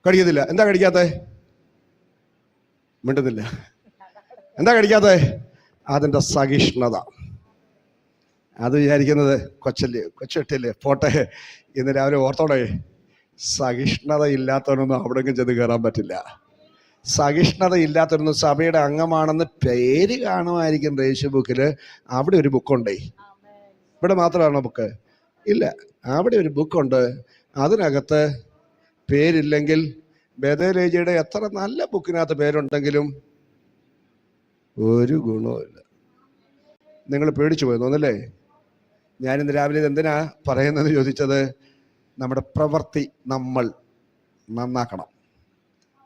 കടിക്കത്തില്ല. എന്താ കടിക്കാത്ത? മിണ്ടുന്നില്ല. എന്താ കടിക്കാത്ത? അതിൻ്റെ സഹിഷ്ണുത. അത് വിചാരിക്കുന്നത് കൊച്ചട്ടില്ലേ പോട്ടെ. ഇന്ന് രാവിലെ ഓർത്തോടെ, സഹിഷ്ണുത ഇല്ലാത്തവനൊന്നും അവിടെങ്കിലും ചെന്ന് കയറാൻ പറ്റില്ല. സഹിഷ്ണുതയില്ലാത്തൊരു സഭയുടെ അംഗമാണെന്ന് പേര് കാണുമായിരിക്കും ഫേസ്ബുക്കിൽ. അവിടെ ഒരു ബുക്കുണ്ടേ. ഇവിടെ മാത്രമാണോ ബുക്ക്? ഇല്ല, അവിടെ ഒരു ബുക്കുണ്ട്. അതിനകത്ത് പേരില്ലെങ്കിൽ ബേഥേലേജിയുടെ എത്ര നല്ല ബുക്കിനകത്ത് പേരുണ്ടെങ്കിലും ഒരു ഗുണവുമില്ല. നിങ്ങൾ പേടിച്ചു പോയി തോന്നല്ലേ? ഞാനിന്ന് രാവിലെ ഇത് എന്തിനാ പറയുന്നത് ചോദിച്ചത്, നമ്മുടെ പ്രവൃത്തി നമ്മൾ നന്നാക്കണം.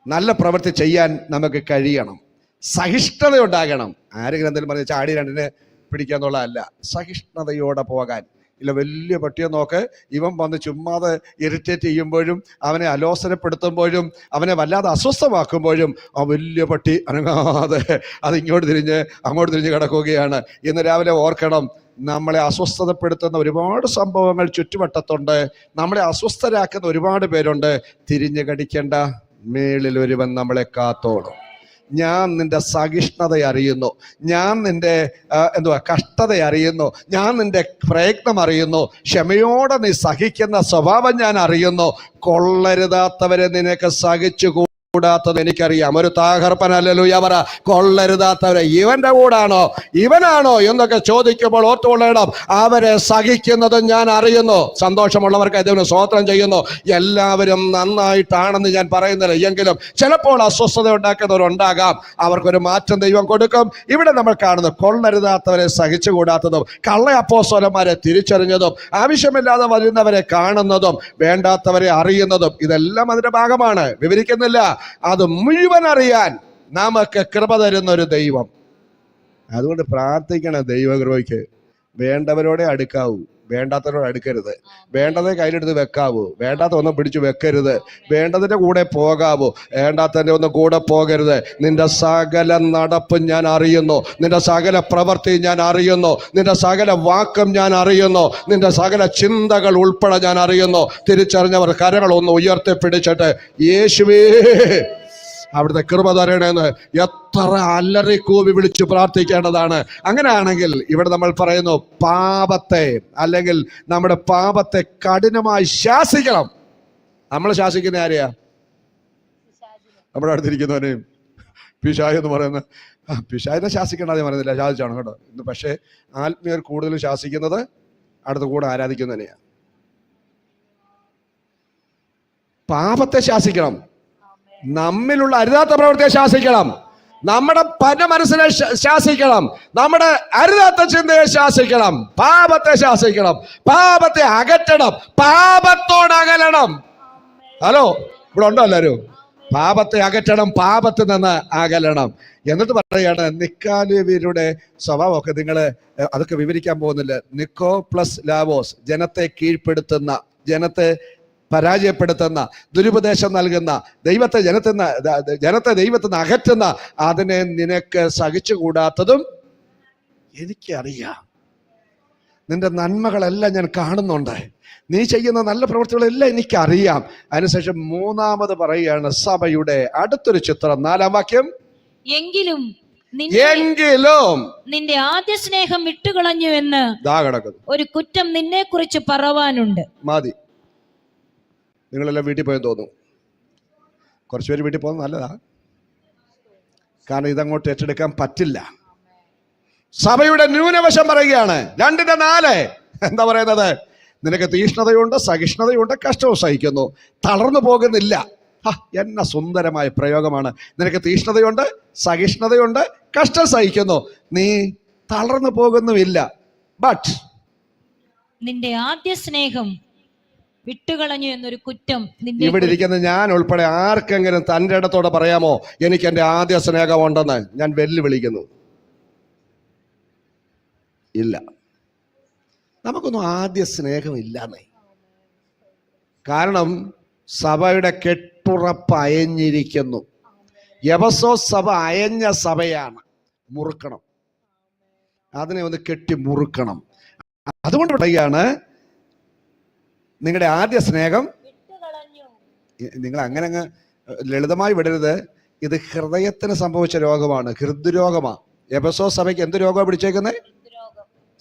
നല്ല പ്രവൃത്തി ചെയ്യാൻ നമുക്ക് കഴിയണം. സഹിഷ്ണുത ഉണ്ടാകണം. ആരെങ്കിലും എന്തെങ്കിലും പറഞ്ഞ ചാടി രണ്ടിനെ പിടിക്കാന്നുള്ളതല്ല, സഹിഷ്ണുതയോടെ പോകാൻ. ഇല്ല, വലിയ പട്ടിയെ നോക്ക്, ഇവൻ വന്ന് ചുമ്മാതെ ഇറിറ്റേറ്റ് ചെയ്യുമ്പോഴും അവനെ അലോസരപ്പെടുത്തുമ്പോഴും അവനെ വല്ലാതെ അസ്വസ്ഥമാക്കുമ്പോഴും ആ വലിയ പട്ടി അനങ്ങാതെ അത് ഇങ്ങോട്ട് തിരിഞ്ഞ് അങ്ങോട്ട് തിരിഞ്ഞ് കിടക്കുകയാണ്. ഇന്ന് രാവിലെ ഓർക്കണം, നമ്മളെ അസ്വസ്ഥതപ്പെടുത്തുന്ന ഒരുപാട് സംഭവങ്ങൾ ചുറ്റുവട്ടത്തുണ്ട്. നമ്മളെ അസ്വസ്ഥരാക്കുന്ന ഒരുപാട് പേരുണ്ട്. തിരിഞ്ഞു കടിക്കേണ്ട, മേളിൽ ഒരുവൻ നമ്മളെ കാത്തോളും. ഞാൻ നിന്റെ സഹിഷ്ണുത അറിയുന്നു, ഞാൻ നിന്റെ കഷ്ടത അറിയുന്നു, ഞാൻ നിന്റെ പ്രയത്നം അറിയുന്നു, ക്ഷമയോടെ നീ സഹിക്കുന്ന സ്വഭാവം ഞാൻ അറിയുന്നു. കൊള്ളരുതാത്തവരെ നിനക്ക് സഹിച്ചു കൂടാത്തത് എനിക്കറിയാം. ഒരു താകർപ്പൻ ഹല്ലേലൂയ പറ. കൊള്ളരുതാത്തവരെ ഇവന്റെ കൂടാണോ ഇവനാണോ എന്നൊക്കെ ചോദിക്കുമ്പോൾ ഓർത്തുകൊള്ളണം, അവരെ സഹിക്കുന്നതും ഞാൻ അറിയുന്നു. സന്തോഷമുള്ളവർക്ക് ഇതിന് സ്തോത്രം ചെയ്യുന്നു. എല്ലാവരും നന്നായിട്ടാണെന്ന് ഞാൻ പറയുന്നില്ല, എങ്കിലും ചിലപ്പോൾ അസ്വസ്ഥത ഉണ്ടാക്കുന്നവരുണ്ടാകാം. അവർക്കൊരു മാറ്റം ദൈവം കൊടുക്കും. ഇവിടെ നമ്മൾ കാണുന്നു, കൊള്ളരുതാത്തവരെ സഹിച്ചുകൂടാത്തതും, കള്ള അപ്പോസ്തലന്മാരെ തിരിച്ചറിഞ്ഞതും, ആവശ്യമില്ലാതെ വരുന്നവരെ കാണുന്നതും, വേണ്ടാത്തവരെ അറിയുന്നതും, ഇതെല്ലാം അതിന്റെ ഭാഗമാണ്. വിവരിക്കുന്നില്ല. അത് മുഴുവൻ അറിയാൻ നമുക്ക് കൃപ തരുന്ന ഒരു ദൈവം. അതുകൊണ്ട് പ്രാർത്ഥിക്കണം ദൈവകൃപയ്ക്ക്. വേണ്ടവരോടെ അടുക്കാവൂ, വേണ്ടാത്തവരോട് അടുക്കരുത്. വേണ്ടതേ കയ്യിലെടുത്ത് വെക്കാവൂ, വേണ്ടാത്ത ഒന്നും പിടിച്ചു വെക്കരുത്. വേണ്ടതിൻ്റെ കൂടെ പോകാവൂ, വേണ്ടാത്തതിൻ്റെ ഒന്നും കൂടെ പോകരുത്. നിന്റെ സകല നടപ്പും ഞാൻ അറിയുന്നു, നിന്റെ സകല പ്രവൃത്തി ഞാൻ അറിയുന്നു, നിന്റെ സകല വാക്കും ഞാൻ അറിയുന്നു, നിന്റെ സകല ചിന്തകൾ ഉൾപ്പെടെ ഞാൻ അറിയുന്നു. തിരിച്ചറിഞ്ഞവർ കരങ്ങളൊന്ന് ഉയർത്തിപ്പിടിച്ചിട്ട് യേശുവേ അവിടുത്തെ കൃപ തരണേന്ന് എത്ര അലറി കൂവി വിളിച്ചു പ്രാർത്ഥിക്കേണ്ടതാണ്. അങ്ങനെയാണെങ്കിൽ ഇവിടെ നമ്മൾ പറയുന്നു, പാപത്തെ അല്ലെങ്കിൽ നമ്മുടെ പാപത്തെ കഠിനമായി ശാസിക്കണം. നമ്മൾ ശാസിക്കുന്ന ആരെയാ? നമ്മുടെ അടുത്തിരിക്കുന്നവനെയും. പിശാച് എന്ന് പറയുന്ന പിശാചിനെ ശാസിക്കണം എന്ന് പറയുന്നില്ല, ശാസിച്ചാണ് കേട്ടോ ഇന്ന്. പക്ഷേ ആത്മീയർ കൂടുതൽ ശാസിക്കുന്നത് അടുത്ത കൂടെ ആരാധിക്കുന്നതിനെയാണ്. പാപത്തെ ശാസിക്കണം, നമ്മിലുള്ള അരുതാത്ത പ്രവൃത്തിയെ ശാസിക്കണം, നമ്മുടെ മനസ്സിനെ ശാസിക്കണം, നമ്മുടെ അരുതാത്ത ചിന്തയെ ശാസിക്കണം, പാപത്തെ ശാസിക്കണം, പാപത്തെ അകറ്റണം, പാപത്തോട് അകലണം. ഹലോ, ഇവിടെ ഉണ്ടോ എല്ലാവരും? പാപത്തെ അകറ്റണം, പാപത്തിൽ നിന്ന് അകലണം. എന്നിട്ട് പറയുകയാണ്, നിക്കാലേവ്യരുടെ സ്വഭാവമൊക്കെ നിങ്ങൾ അതൊക്കെ വിവരിക്കാൻ പോകുന്നില്ല. നിക്കോ പ്ലസ് ലാവോസ്, ജനത്തെ കീഴ്പ്പെടുത്തുന്ന, ജനത്തെ പരാജയപ്പെടുത്തുന്ന, ദുരുപദേശം നൽകുന്ന, ജനത്തെ ദൈവത്തിൽ നിന്ന് അകറ്റുന്ന, അതിനെ നിനക്ക് സഹിച്ചുകൂടാത്തതും എനിക്കറിയാം. നിന്റെ നന്മകളെല്ലാം ഞാൻ കാണുന്നുണ്ട്, നീ ചെയ്യുന്ന നല്ല പ്രവൃത്തികളെല്ലാം എനിക്കറിയാം. അതിനുശേഷം മൂന്നാമത് പറയുകയാണ് സഭയുടെ അടുത്തൊരു ചിത്രം, 4-ാം വാക്യം. എങ്കിലും നിന്റെ ആദ്യ സ്നേഹം വിട്ടുകളഞ്ഞു എന്ന് ഒരു കുറ്റം നിന്നെ കുറിച്ച് പറവാനുണ്ട്. മതി, നിങ്ങളെല്ലാം വീട്ടിൽ പോയെന്ന് തോന്നുന്നു. കുറച്ച് പേര് വീട്ടിൽ പോകുന്നത് നല്ലതാ, കാരണം ഇതങ്ങോട്ട് ഏറ്റെടുക്കാൻ പറ്റില്ല. സഭയുടെ ന്യൂനവശം പറയുകയാണ് 2:4. എന്താ പറയുന്നത്? നിനക്ക് തീഷ്ണതയുണ്ട്, സഹിഷ്ണുതയുണ്ട്, കഷ്ടവും സഹിക്കുന്നു, തളർന്നു പോകുന്നില്ല. എന്ന സുന്ദരമായ പ്രയോഗമാണ്. നിനക്ക് തീഷ്ണതയുണ്ട്, സഹിഷ്ണുതയുണ്ട്, കഷ്ടം സഹിക്കുന്നു, നീ തളർന്നു പോകുന്നുമില്ല. ബട്ട് നിന്റെ ആദ്യ സ്നേഹം വിട്ടുകളഞ്ഞു എന്നൊരു കുറ്റം. ഇവിടെ ഇരിക്കുന്ന ഞാൻ ഉൾപ്പെടെ ആർക്കെങ്കിലും തൻ്റെ ഇടത്തോടെ പറയാമോ, എനിക്ക് എൻ്റെ ആദ്യ സ്നേഹമുണ്ടെന്ന്? ഞാൻ വെല്ലുവിളിക്കുന്നു. ഇല്ല, നമുക്കൊന്നും ആദ്യ സ്നേഹമില്ലാന്നേ. കാരണം സഭയുടെ കെട്ടുറപ്പ് അയഞ്ഞിരിക്കുന്നു. എഫെസോസ് സഭ അയഞ്ഞ സഭയാണ്. മുറുക്കണം, അതിനെ ഒന്ന് കെട്ടി മുറുക്കണം. അതുകൊണ്ട് പറയുകയാണ്, നിങ്ങളുടെ ആദ്യ സ്നേഹം. നിങ്ങൾ അങ്ങനെ അങ്ങ് ലളിതമായി വിടരുത്. ഇത് ഹൃദയത്തിന് സംഭവിച്ച രോഗമാണ്, ഹൃദ്രോഗമാണ്. എഫെസോസ് സഭയ്ക്ക് എന്ത് രോഗമാണ് പിടിച്ചേക്കുന്നത്?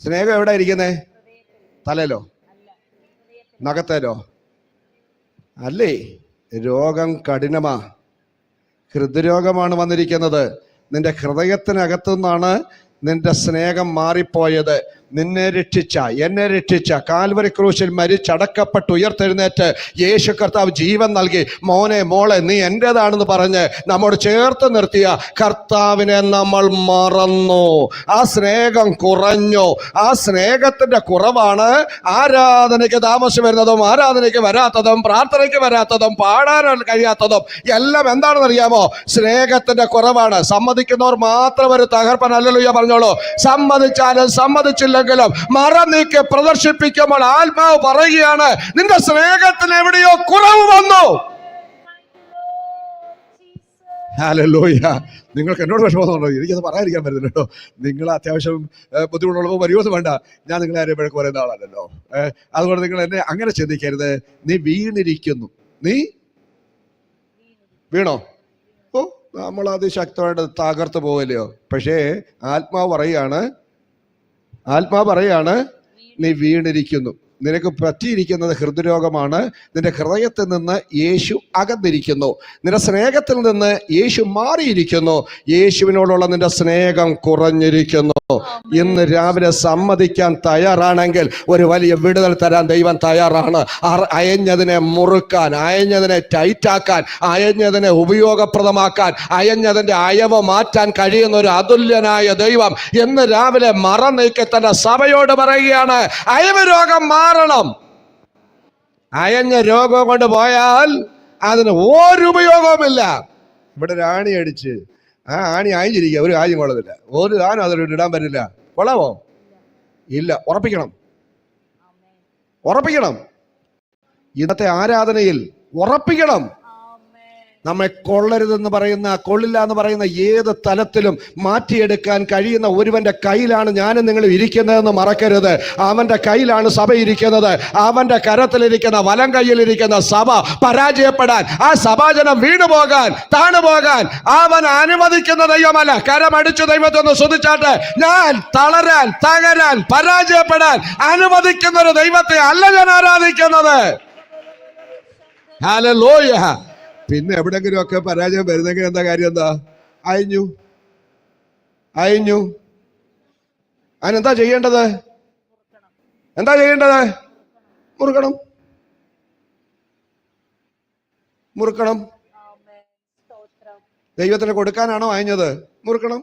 സ്നേഹം എവിടെ ഇരിക്കുന്നേ? തലയിലോ നഖത്തേലോ? അല്ലേ, രോഗം കഠിനമാ. ഹൃദ്രോഗമാണ് വന്നിരിക്കുന്നത്. നിന്റെ ഹൃദയത്തിനകത്തു നിന്നാണ് നിന്റെ സ്നേഹം മാറിപ്പോയത്. നിന്നെ രക്ഷിച്ച, എന്നെ രക്ഷിച്ച, കാൽവരി ക്രൂശിൽ മരിച്ചടക്കപ്പെട്ട് ഉയർത്തെഴുന്നേറ്റ് യേശു കർത്താവ് ജീവൻ നൽകി. മോനെ മോളെ നീ എൻ്റേതാണെന്ന് പറഞ്ഞ് നമ്മോട് ചേർത്ത് നിർത്തിയ കർത്താവിനെ നമ്മൾ മറന്നു. ആ സ്നേഹം കുറഞ്ഞു. ആ സ്നേഹത്തിന്റെ കുറവാണ് ആരാധനയ്ക്ക് താമസം വരുന്നതും ആരാധനയ്ക്ക് വരാത്തതും പ്രാർത്ഥനയ്ക്ക് വരാത്തതും പാടാൻ കഴിയാത്തതും എല്ലാം. എന്താണെന്ന് അറിയാമോ? സ്നേഹത്തിന്റെ കുറവാണ്. സമ്മതിക്കുന്നവർ മാത്രം ഒരു തകർപ്പൻ ഹല്ലേലൂയ പറഞ്ഞോളൂ. സമ്മതിച്ചാലും സമ്മതിച്ചില്ലെങ്കിലും മറ നീക്കി പ്രദർശിപ്പിക്കുമ്പോൾ ആത്മാവ് പറയുകയാണ്, നിന്റെ സ്നേഹത്തിന് എവിടെയോ കുറവ് വന്നു. ഹല്ലേലൂയ. നിങ്ങൾക്ക് എന്നോട് വിഷമമൊന്നുണ്ടോ? എനിക്കത് പറയാതിരിക്കാൻ പറ്റുന്നില്ല കേട്ടോ. നിങ്ങൾ അത്യാവശ്യം ബുദ്ധിമുട്ടുള്ളപ്പോൾ വരുമോന്ന് വേണ്ട. ഞാൻ നിങ്ങളെ ആരെയും വഴക്ക് പറയുന്ന ആളല്ലല്ലോ. അതുകൊണ്ട് നിങ്ങൾ എന്നെ അങ്ങനെ ചിന്തിക്കരുത്. നീ വീണിരിക്കുന്നു. നീ വീണോ? ഓ, നമ്മൾ അതിശക്തമായിട്ട് തകർത്ത് പോവല്ലയോ. പക്ഷേ ആത്മാവ് പറയാണ് നീ വീണിരിക്കുന്നു. നിനക്ക് പറ്റിയിരിക്കുന്നത് ഹൃദ്രോഗമാണ്. നിന്റെ ഹൃദയത്തിൽ നിന്ന് യേശു അകന്നിരിക്കുന്നു. നിന്റെ സ്നേഹത്തിൽ നിന്ന് യേശു മാറിയിരിക്കുന്നു. യേശുവിനോടുള്ള നിന്റെ സ്നേഹം കുറഞ്ഞിരിക്കുന്നു. ഇന്ന് രാവിലെ സമ്മതിക്കാൻ തയ്യാറാണെങ്കിൽ ഒരു വലിയ വിടുതൽ തരാൻ ദൈവം തയ്യാറാണ്. അയഞ്ഞതിനെ മുറുക്കാൻ, അയഞ്ഞതിനെ ടൈറ്റാക്കാൻ, അയഞ്ഞതിനെ ഉപയോഗപ്രദമാക്കാൻ, അയഞ്ഞതിന്റെ അയവ് മാറ്റാൻ കഴിയുന്ന ഒരു അതുല്യനായ ദൈവം ഇന്ന് രാവിലെ മറ നീക്കി തന്റെ സഭയോട് പറയുകയാണ്, അയവ് രോഗം മാറണം. അയഞ്ഞ രോഗം കൊണ്ട് പോയാൽ അതിന് ഒരു ഉപയോഗവുമില്ല. ഇവിടെ ഒരു ആണി അടിച്ച് ആ ആണി അയഞ്ഞിരിക്കുക, ഒരു കാര്യം കൊള്ളത്തില്ല. ഒരു ആനും അതിൽ ഇടാൻ പറ്റില്ല. കൊള്ളാമോ? ഇല്ല. ഉറപ്പിക്കണം. ഇന്നത്തെ ആരാധനയിൽ ഉറപ്പിക്കണം. നമ്മെ കൊള്ളരുതെന്ന് പറയുന്ന, കൊള്ളില്ല എന്ന് പറയുന്ന ഏത് തലത്തിലും മാറ്റിയെടുക്കാൻ കഴിയുന്ന ഒരുവന്റെ കയ്യിലാണ് ഞാനും നിങ്ങളും ഇരിക്കുന്നതെന്ന് മറക്കരുത്. അവന്റെ കയ്യിലാണ് സഭ ഇരിക്കുന്നത്. അവന്റെ കരത്തിലിരിക്കുന്ന, വലം കയ്യിലിരിക്കുന്ന സഭ പരാജയപ്പെടാൻ, ആ സഭാജനം വീണുപോകാൻ, താണുപോകാൻ അവൻ അനുവദിക്കുന്ന ദൈവമല്ല. കരമടിച്ചു ദൈവത്തൊന്ന് സ്തുതിച്ചാട്ടെ. ഞാൻ തളരാൻ, തകരാൻ, പരാജയപ്പെടാൻ അനുവദിക്കുന്ന ഒരു ദൈവത്തെ അല്ല ഞാൻ ആരാധിക്കുന്നത്. ഹല്ലേലൂയ. പിന്നെ എവിടെങ്കിലും ഒക്കെ പരാജയം വരുന്നെങ്കിൽ എന്താ കാര്യം? അയഞ്ഞു. അതിനെന്താ ചെയ്യേണ്ടത്? മുറുക്കണം. ദൈവത്തിന് കൊടുക്കാനാണോ അയഞ്ഞത്? മുറുക്കണം.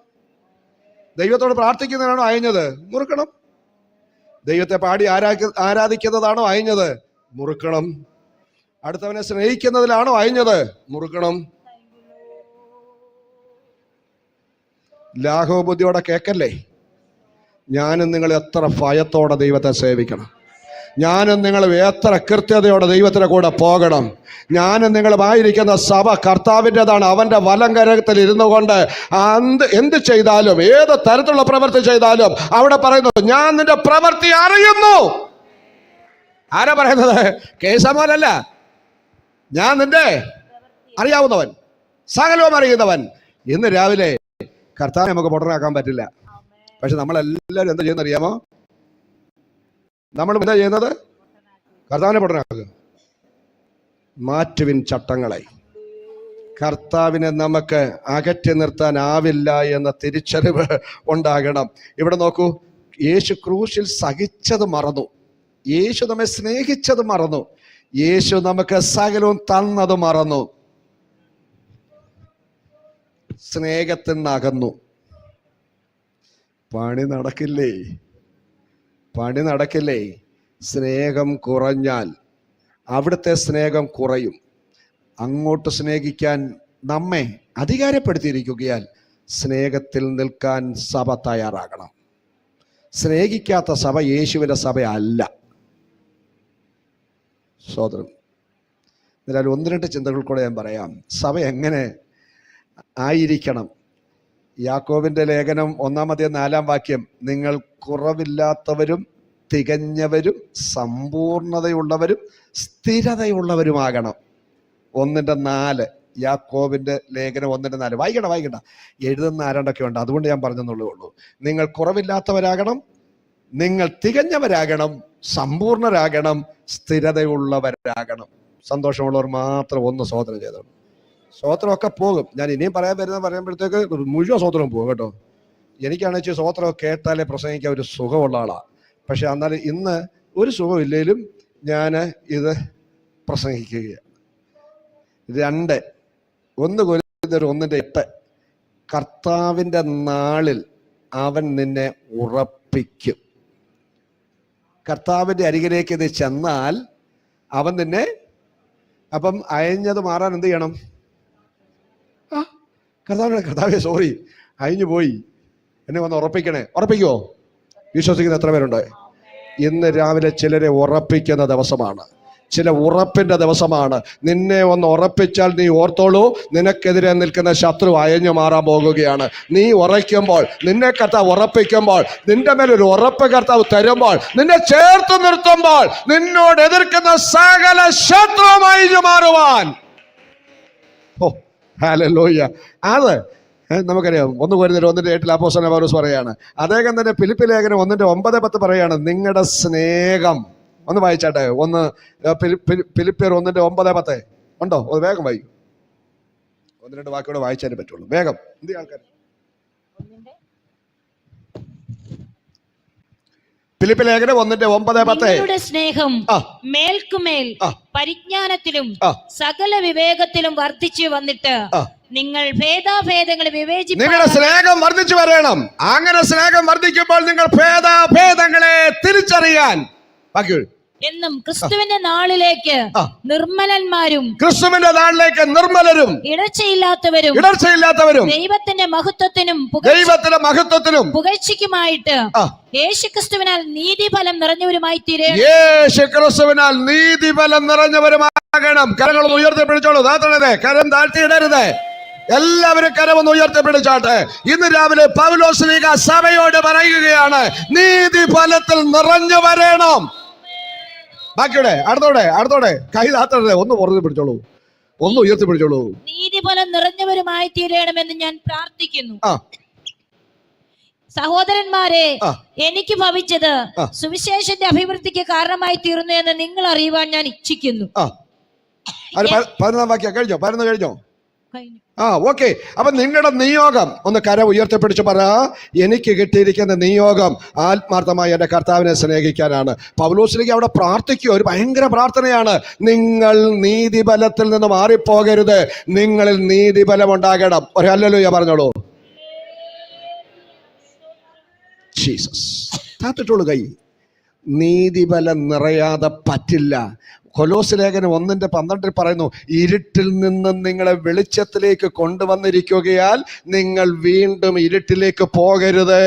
ദൈവത്തോട് പ്രാർത്ഥിക്കുന്നതിനാണോ അയഞ്ഞത്? മുറുക്കണം. ദൈവത്തെ പാടി ആരാധിക്കുന്നതാണോ അയഞ്ഞത്? മുറുക്കണം. അടുത്തവനെ സ്നേഹിക്കുന്നതിലാണോ അയഞ്ഞത്? മുറുക്കണം. ലാഘവബുദ്ധിയോടെ കേക്കല്ലേ. ഞാനും നിങ്ങൾ എത്ര ഭയത്തോടെ ദൈവത്തെ സേവിക്കണം. ഞാനും നിങ്ങൾ എത്ര കൃത്യതയോടെ ദൈവത്തിന്റെ കൂടെ പോകണം. ഞാനും നിങ്ങളുമായിരിക്കുന്ന സഭ കർത്താവിൻ്റെതാണ്. അവന്റെ വലം കരത്തിൽ ഇരുന്നു കൊണ്ട് എന്ത് ചെയ്താലും, ഏത് തരത്തിലുള്ള പ്രവൃത്തി ചെയ്താലും അവിടെ പറയുന്നു, ഞാൻ നിന്റെ പ്രവൃത്തി അറിയുന്നു. ആരാ പറയുന്നത്? കേസമോനല്ല. ഞാൻ നിന്റെ അറിയാവുന്നവൻ, സകലവും അറിയുന്നവൻ. ഇന്ന് രാവിലെ കർത്താവിനെ നമുക്ക് പൊട്ടനാക്കാൻ പറ്റില്ല. പക്ഷെ നമ്മളെല്ലാവരും എന്താ ചെയ്യുന്ന അറിയാമോ? നമ്മൾ എന്താ ചെയ്യുന്നത്? കർത്താവിനെ പൊട്ടനാക്കുക. മാറ്റുവിൻ ചട്ടങ്ങളെ. കർത്താവിനെ നമുക്ക് അകറ്റി നിർത്താനാവില്ല എന്ന തിരിച്ചറിവ് ഉണ്ടാകണം. ഇവിടെ നോക്കൂ, യേശു ക്രൂശിൽ സഹിച്ചത് മറന്നു. യേശു നമ്മെ സ്നേഹിച്ചത് മറന്നു. യേശു നമുക്ക് സകലവും തന്നത് മറന്നു. സ്നേഹത്തിൽ നിന്നകന്നു. പണി നടക്കില്ലേ. സ്നേഹം കുറഞ്ഞാൽ അവിടുത്തെ സ്നേഹം കുറയും. അങ്ങോട്ട് സ്നേഹിക്കാൻ നമ്മെ അധികാരപ്പെടുത്തിയിരിക്കുകയാൽ സ്നേഹത്തിൽ നിൽക്കാൻ സഭ തയ്യാറാകണം. സ്നേഹിക്കാത്ത സഭ യേശുവിൻ്റെ സഭ അല്ല. സോദരൻ, എന്നാൽ 1-2 ചിന്തകൾ കൂടെ ഞാൻ പറയാം. സഭ എങ്ങനെ ആയിരിക്കണം? യാക്കോബിന്റെ ലേഖനം 1-4 നിങ്ങൾ കുറവില്ലാത്തവരും തികഞ്ഞവരും സമ്പൂർണതയുള്ളവരും സ്ഥിരതയുള്ളവരുമാകണം. 1-4 യാക്കോബിന്റെ ലേഖനം 1-4 വായിക്കണ്ട. എഴുതുന്ന ആരാണ്ടൊക്കെ ഉണ്ട്, അതുകൊണ്ട് ഞാൻ പറഞ്ഞെന്നുള്ളൂ. നിങ്ങൾ കുറവില്ലാത്തവരാകണം, നിങ്ങൾ തികഞ്ഞവരാകണം, സമ്പൂർണരാകണം, സ്ഥിരതയുള്ളവരാകണം. സന്തോഷമുള്ളവർ മാത്രം ഒന്ന് സ്വതന്ത്രം ചെയ്തോളൂ. സ്വോത്രമൊക്കെ പോകും. ഞാൻ ഇനിയും പറയുമ്പോഴത്തേക്ക് മുഴുവൻ സ്വോത്രവും പോകും കേട്ടോ. എനിക്കാണെന്ന് വെച്ചാൽ സ്വോത്രം കേട്ടാലേ പ്രസംഗിക്കാൻ ഒരു സുഖമുള്ള ആളാണ്. പക്ഷെ എന്നാലും ഇന്ന് ഒരു സുഖമില്ലെങ്കിലും ഞാൻ ഇത് പ്രസംഗിക്കുകയാണ്. 1 കൊരിന്ത്യർ 1:8 കർത്താവിൻ്റെ നാളിൽ അവൻ നിന്നെ ഉറപ്പിക്കും. കർത്താവിൻ്റെ അരികിലേക്ക് ഇത് ചെന്നാൽ അവൻ നിന്നെ, അപ്പം അയഞ്ഞത് മാറാൻ എന്ത് ചെയ്യണം? കർത്താവേ സോറി, അയഞ്ഞു പോയി, എന്നെ വന്ന് ഉറപ്പിക്കണേ. ഉറപ്പിക്കുമോ? വിശ്വസിക്കുന്ന എത്ര പേരുണ്ട്? ഇന്ന് രാവിലെ ചിലരെ ഉറപ്പിക്കുന്ന ദിവസമാണ്, ചില ഉറപ്പിന്റെ ദിവസമാണ്. നിന്നെ ഒന്ന് ഉറപ്പിച്ചാൽ നീ ഓർത്തോളൂ, നിനക്കെതിരെ നിൽക്കുന്ന ശത്രു അയഞ്ഞു മാറാൻ പോകുകയാണ്. നീ ഉറയ്ക്കുമ്പോൾ, നിന്നെ കർത്താവ് ഉറപ്പിക്കുമ്പോൾ, നിന്റെ മേലൊരു ഉറപ്പ് കർത്താവ് തരുമ്പോൾ, നിന്നെ ചേർത്ത് നിർത്തുമ്പോൾ, നിന്നോട് എതിർക്കുന്ന സകല ശത്രുവും അയഞ്ഞു മാറുവാൻ. ഓ ഹല്ലേലൂയ. അത് നമുക്കറിയാം. 1 കൊരിന്ത്യർ 1:8 അപ്പോസ്തലൻ പൗലോസ് പറയാണ്. അദ്ദേഹം തന്നെ ഫിലിപ്പി ലേഖനം 1:9-10 പറയാണ്, നിങ്ങളുടെ സ്നേഹം. ഒന്ന് വായിച്ചാട്ടെ, ഫിലിപ്പിയർ 1:9-10 ഉണ്ടോ? ഒന്ന് വേഗം വായിക്കും. 1-2 വാക്കുകൂടെ വായിച്ചാലേ പറ്റുള്ളൂ. വേഗം. എന്ത് ആൾക്കാർ? ഫിലിപ്പി ലേഖനം 1:9-10 സ്നേഹം മേൽക്കുമേൽ പരിജ്ഞാനത്തിലും സകല വിവേകത്തിലും വർദ്ധിച്ചു വന്നിട്ട് നിങ്ങൾ ഭേദാഭേദങ്ങളെ വിവേചിച്ച് നിങ്ങളുടെ സ്നേഹം വർദ്ധിച്ചു വരണം. അങ്ങനെ സ്നേഹം വർദ്ധിക്കുമ്പോൾ നിങ്ങൾ ഭേദാഭേദങ്ങളെ തിരിച്ചറിയാൻ എന്നും ക്രിസ്തുവിന്റെ നാളിലേക്ക് നിർമ്മലന്മാരും, ക്രിസ്തുവിന്റെ നാളിലേക്ക് നിർമ്മലരും, ഇടർച്ചയില്ലാത്തവരും ദൈവത്തിന്റെ മഹത്വത്തിനും പുകഴ്ചയ്ക്കുമായിട്ട് യേശുക്രിസ്തുവിനാൽ നീതിഫലം നിറഞ്ഞവരുമായി തീരണം. യേശുക്രിസ്തുവിനാൽ നീതിഫലം നിറഞ്ഞവരുമാകണം. കരങ്ങളൊന്ന് ഉയർത്തിപ്പിടിച്ചോളൂ. കരം താഴ്ത്തിയിടരുത്. എല്ലാവരും കരമൊന്ന് ഉയർത്തിപ്പിടിച്ചാട്ടെ. ഇന്ന് രാവിലെ പൗലോസ് ശ്ലീഹ സഭയോട് പറയുകയാണ്, നീതിഫലത്തിൽ നിറഞ്ഞു വരണം. ബാക്കിയുടെ അടുത്തോടെ കൈ താത്തരുത്. ഒന്ന് പുറത്ത് പിടിച്ചോളൂ, ഒന്ന് ഉയർത്തി പിടിച്ചോളൂ. നീതിഫലം നിറഞ്ഞവരുമായി തീരണമെന്ന് ഞാൻ പ്രാർത്ഥിക്കുന്നു. സഹോദരന്മാരെ, എനിക്ക് ഭവിച്ചത് സുവിശേഷന്റെ അഭിവൃദ്ധിക്ക് കാരണമായി തീർന്നു എന്ന് നിങ്ങൾ അറിയുവാൻ ഞാൻ ഇച്ഛിക്കുന്നു. 11 വാക്യം കഴിഞ്ഞോ? ഓക്കെ. അപ്പൊ നിങ്ങളുടെ നിയോഗം ഒന്ന് കര ഉയർത്തിപ്പിടിച്ച് പറ, എനിക്ക് കിട്ടിയിരിക്കുന്ന നിയോഗം ആത്മാർത്ഥമായി എൻ്റെ കർത്താവിനെ സ്നേഹിക്കാനാണ്. പൗലോസിലേക്ക് അവിടെ പ്രാർത്ഥിക്കുക, ഒരു ഭയങ്കര പ്രാർത്ഥനയാണ്. നിങ്ങൾ നീതിബലത്തിൽ നിന്ന് മാറിപ്പോകരുത്, നിങ്ങളിൽ നീതിബലം ഉണ്ടാകണം. ഒരു ഹല്ലേലൂയ പറഞ്ഞോളൂ. ജീസസ്. താത്തിട്ടുള്ളൂ കൈ. നീതിബലം നിറയാതെ പറ്റില്ല. കൊലോസ് ലേഖനം 1:12 പറയുന്നു, ഇരുട്ടിൽ നിന്നും നിങ്ങളെ വെളിച്ചത്തിലേക്ക് കൊണ്ടുവന്നിരിക്കുകയാൽ നിങ്ങൾ വീണ്ടും ഇരുട്ടിലേക്ക് പോകരുത്.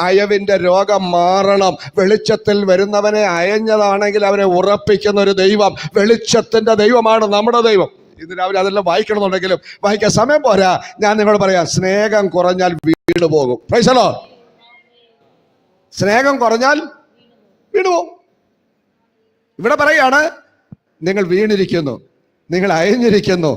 അയവിന്റെ രോഗം മാറണം. വെളിച്ചത്തിൽ വരുന്നവനെ അയഞ്ഞതാണെങ്കിൽ അവനെ ഉറപ്പിക്കുന്ന ഒരു ദൈവം, വെളിച്ചത്തിന്റെ ദൈവമാണ് നമ്മുടെ ദൈവം. ഇന്ന് രാവിലെ അതെല്ലാം വായിക്കണമെന്നുണ്ടെങ്കിലും വായിക്കാൻ സമയം പോരാ. ഞാൻ നിങ്ങളോട് പറയാം, സ്നേഹം കുറഞ്ഞാൽ വീണ് പോകും. Price the Lord. സ്നേഹം കുറഞ്ഞാൽ വീണുപോകും. ഇവിടെ പറയാണ്, നിങ്ങൾ വീണിരിക്കുന്നു, നിങ്ങൾ അയഞ്ഞിരിക്കുന്നു,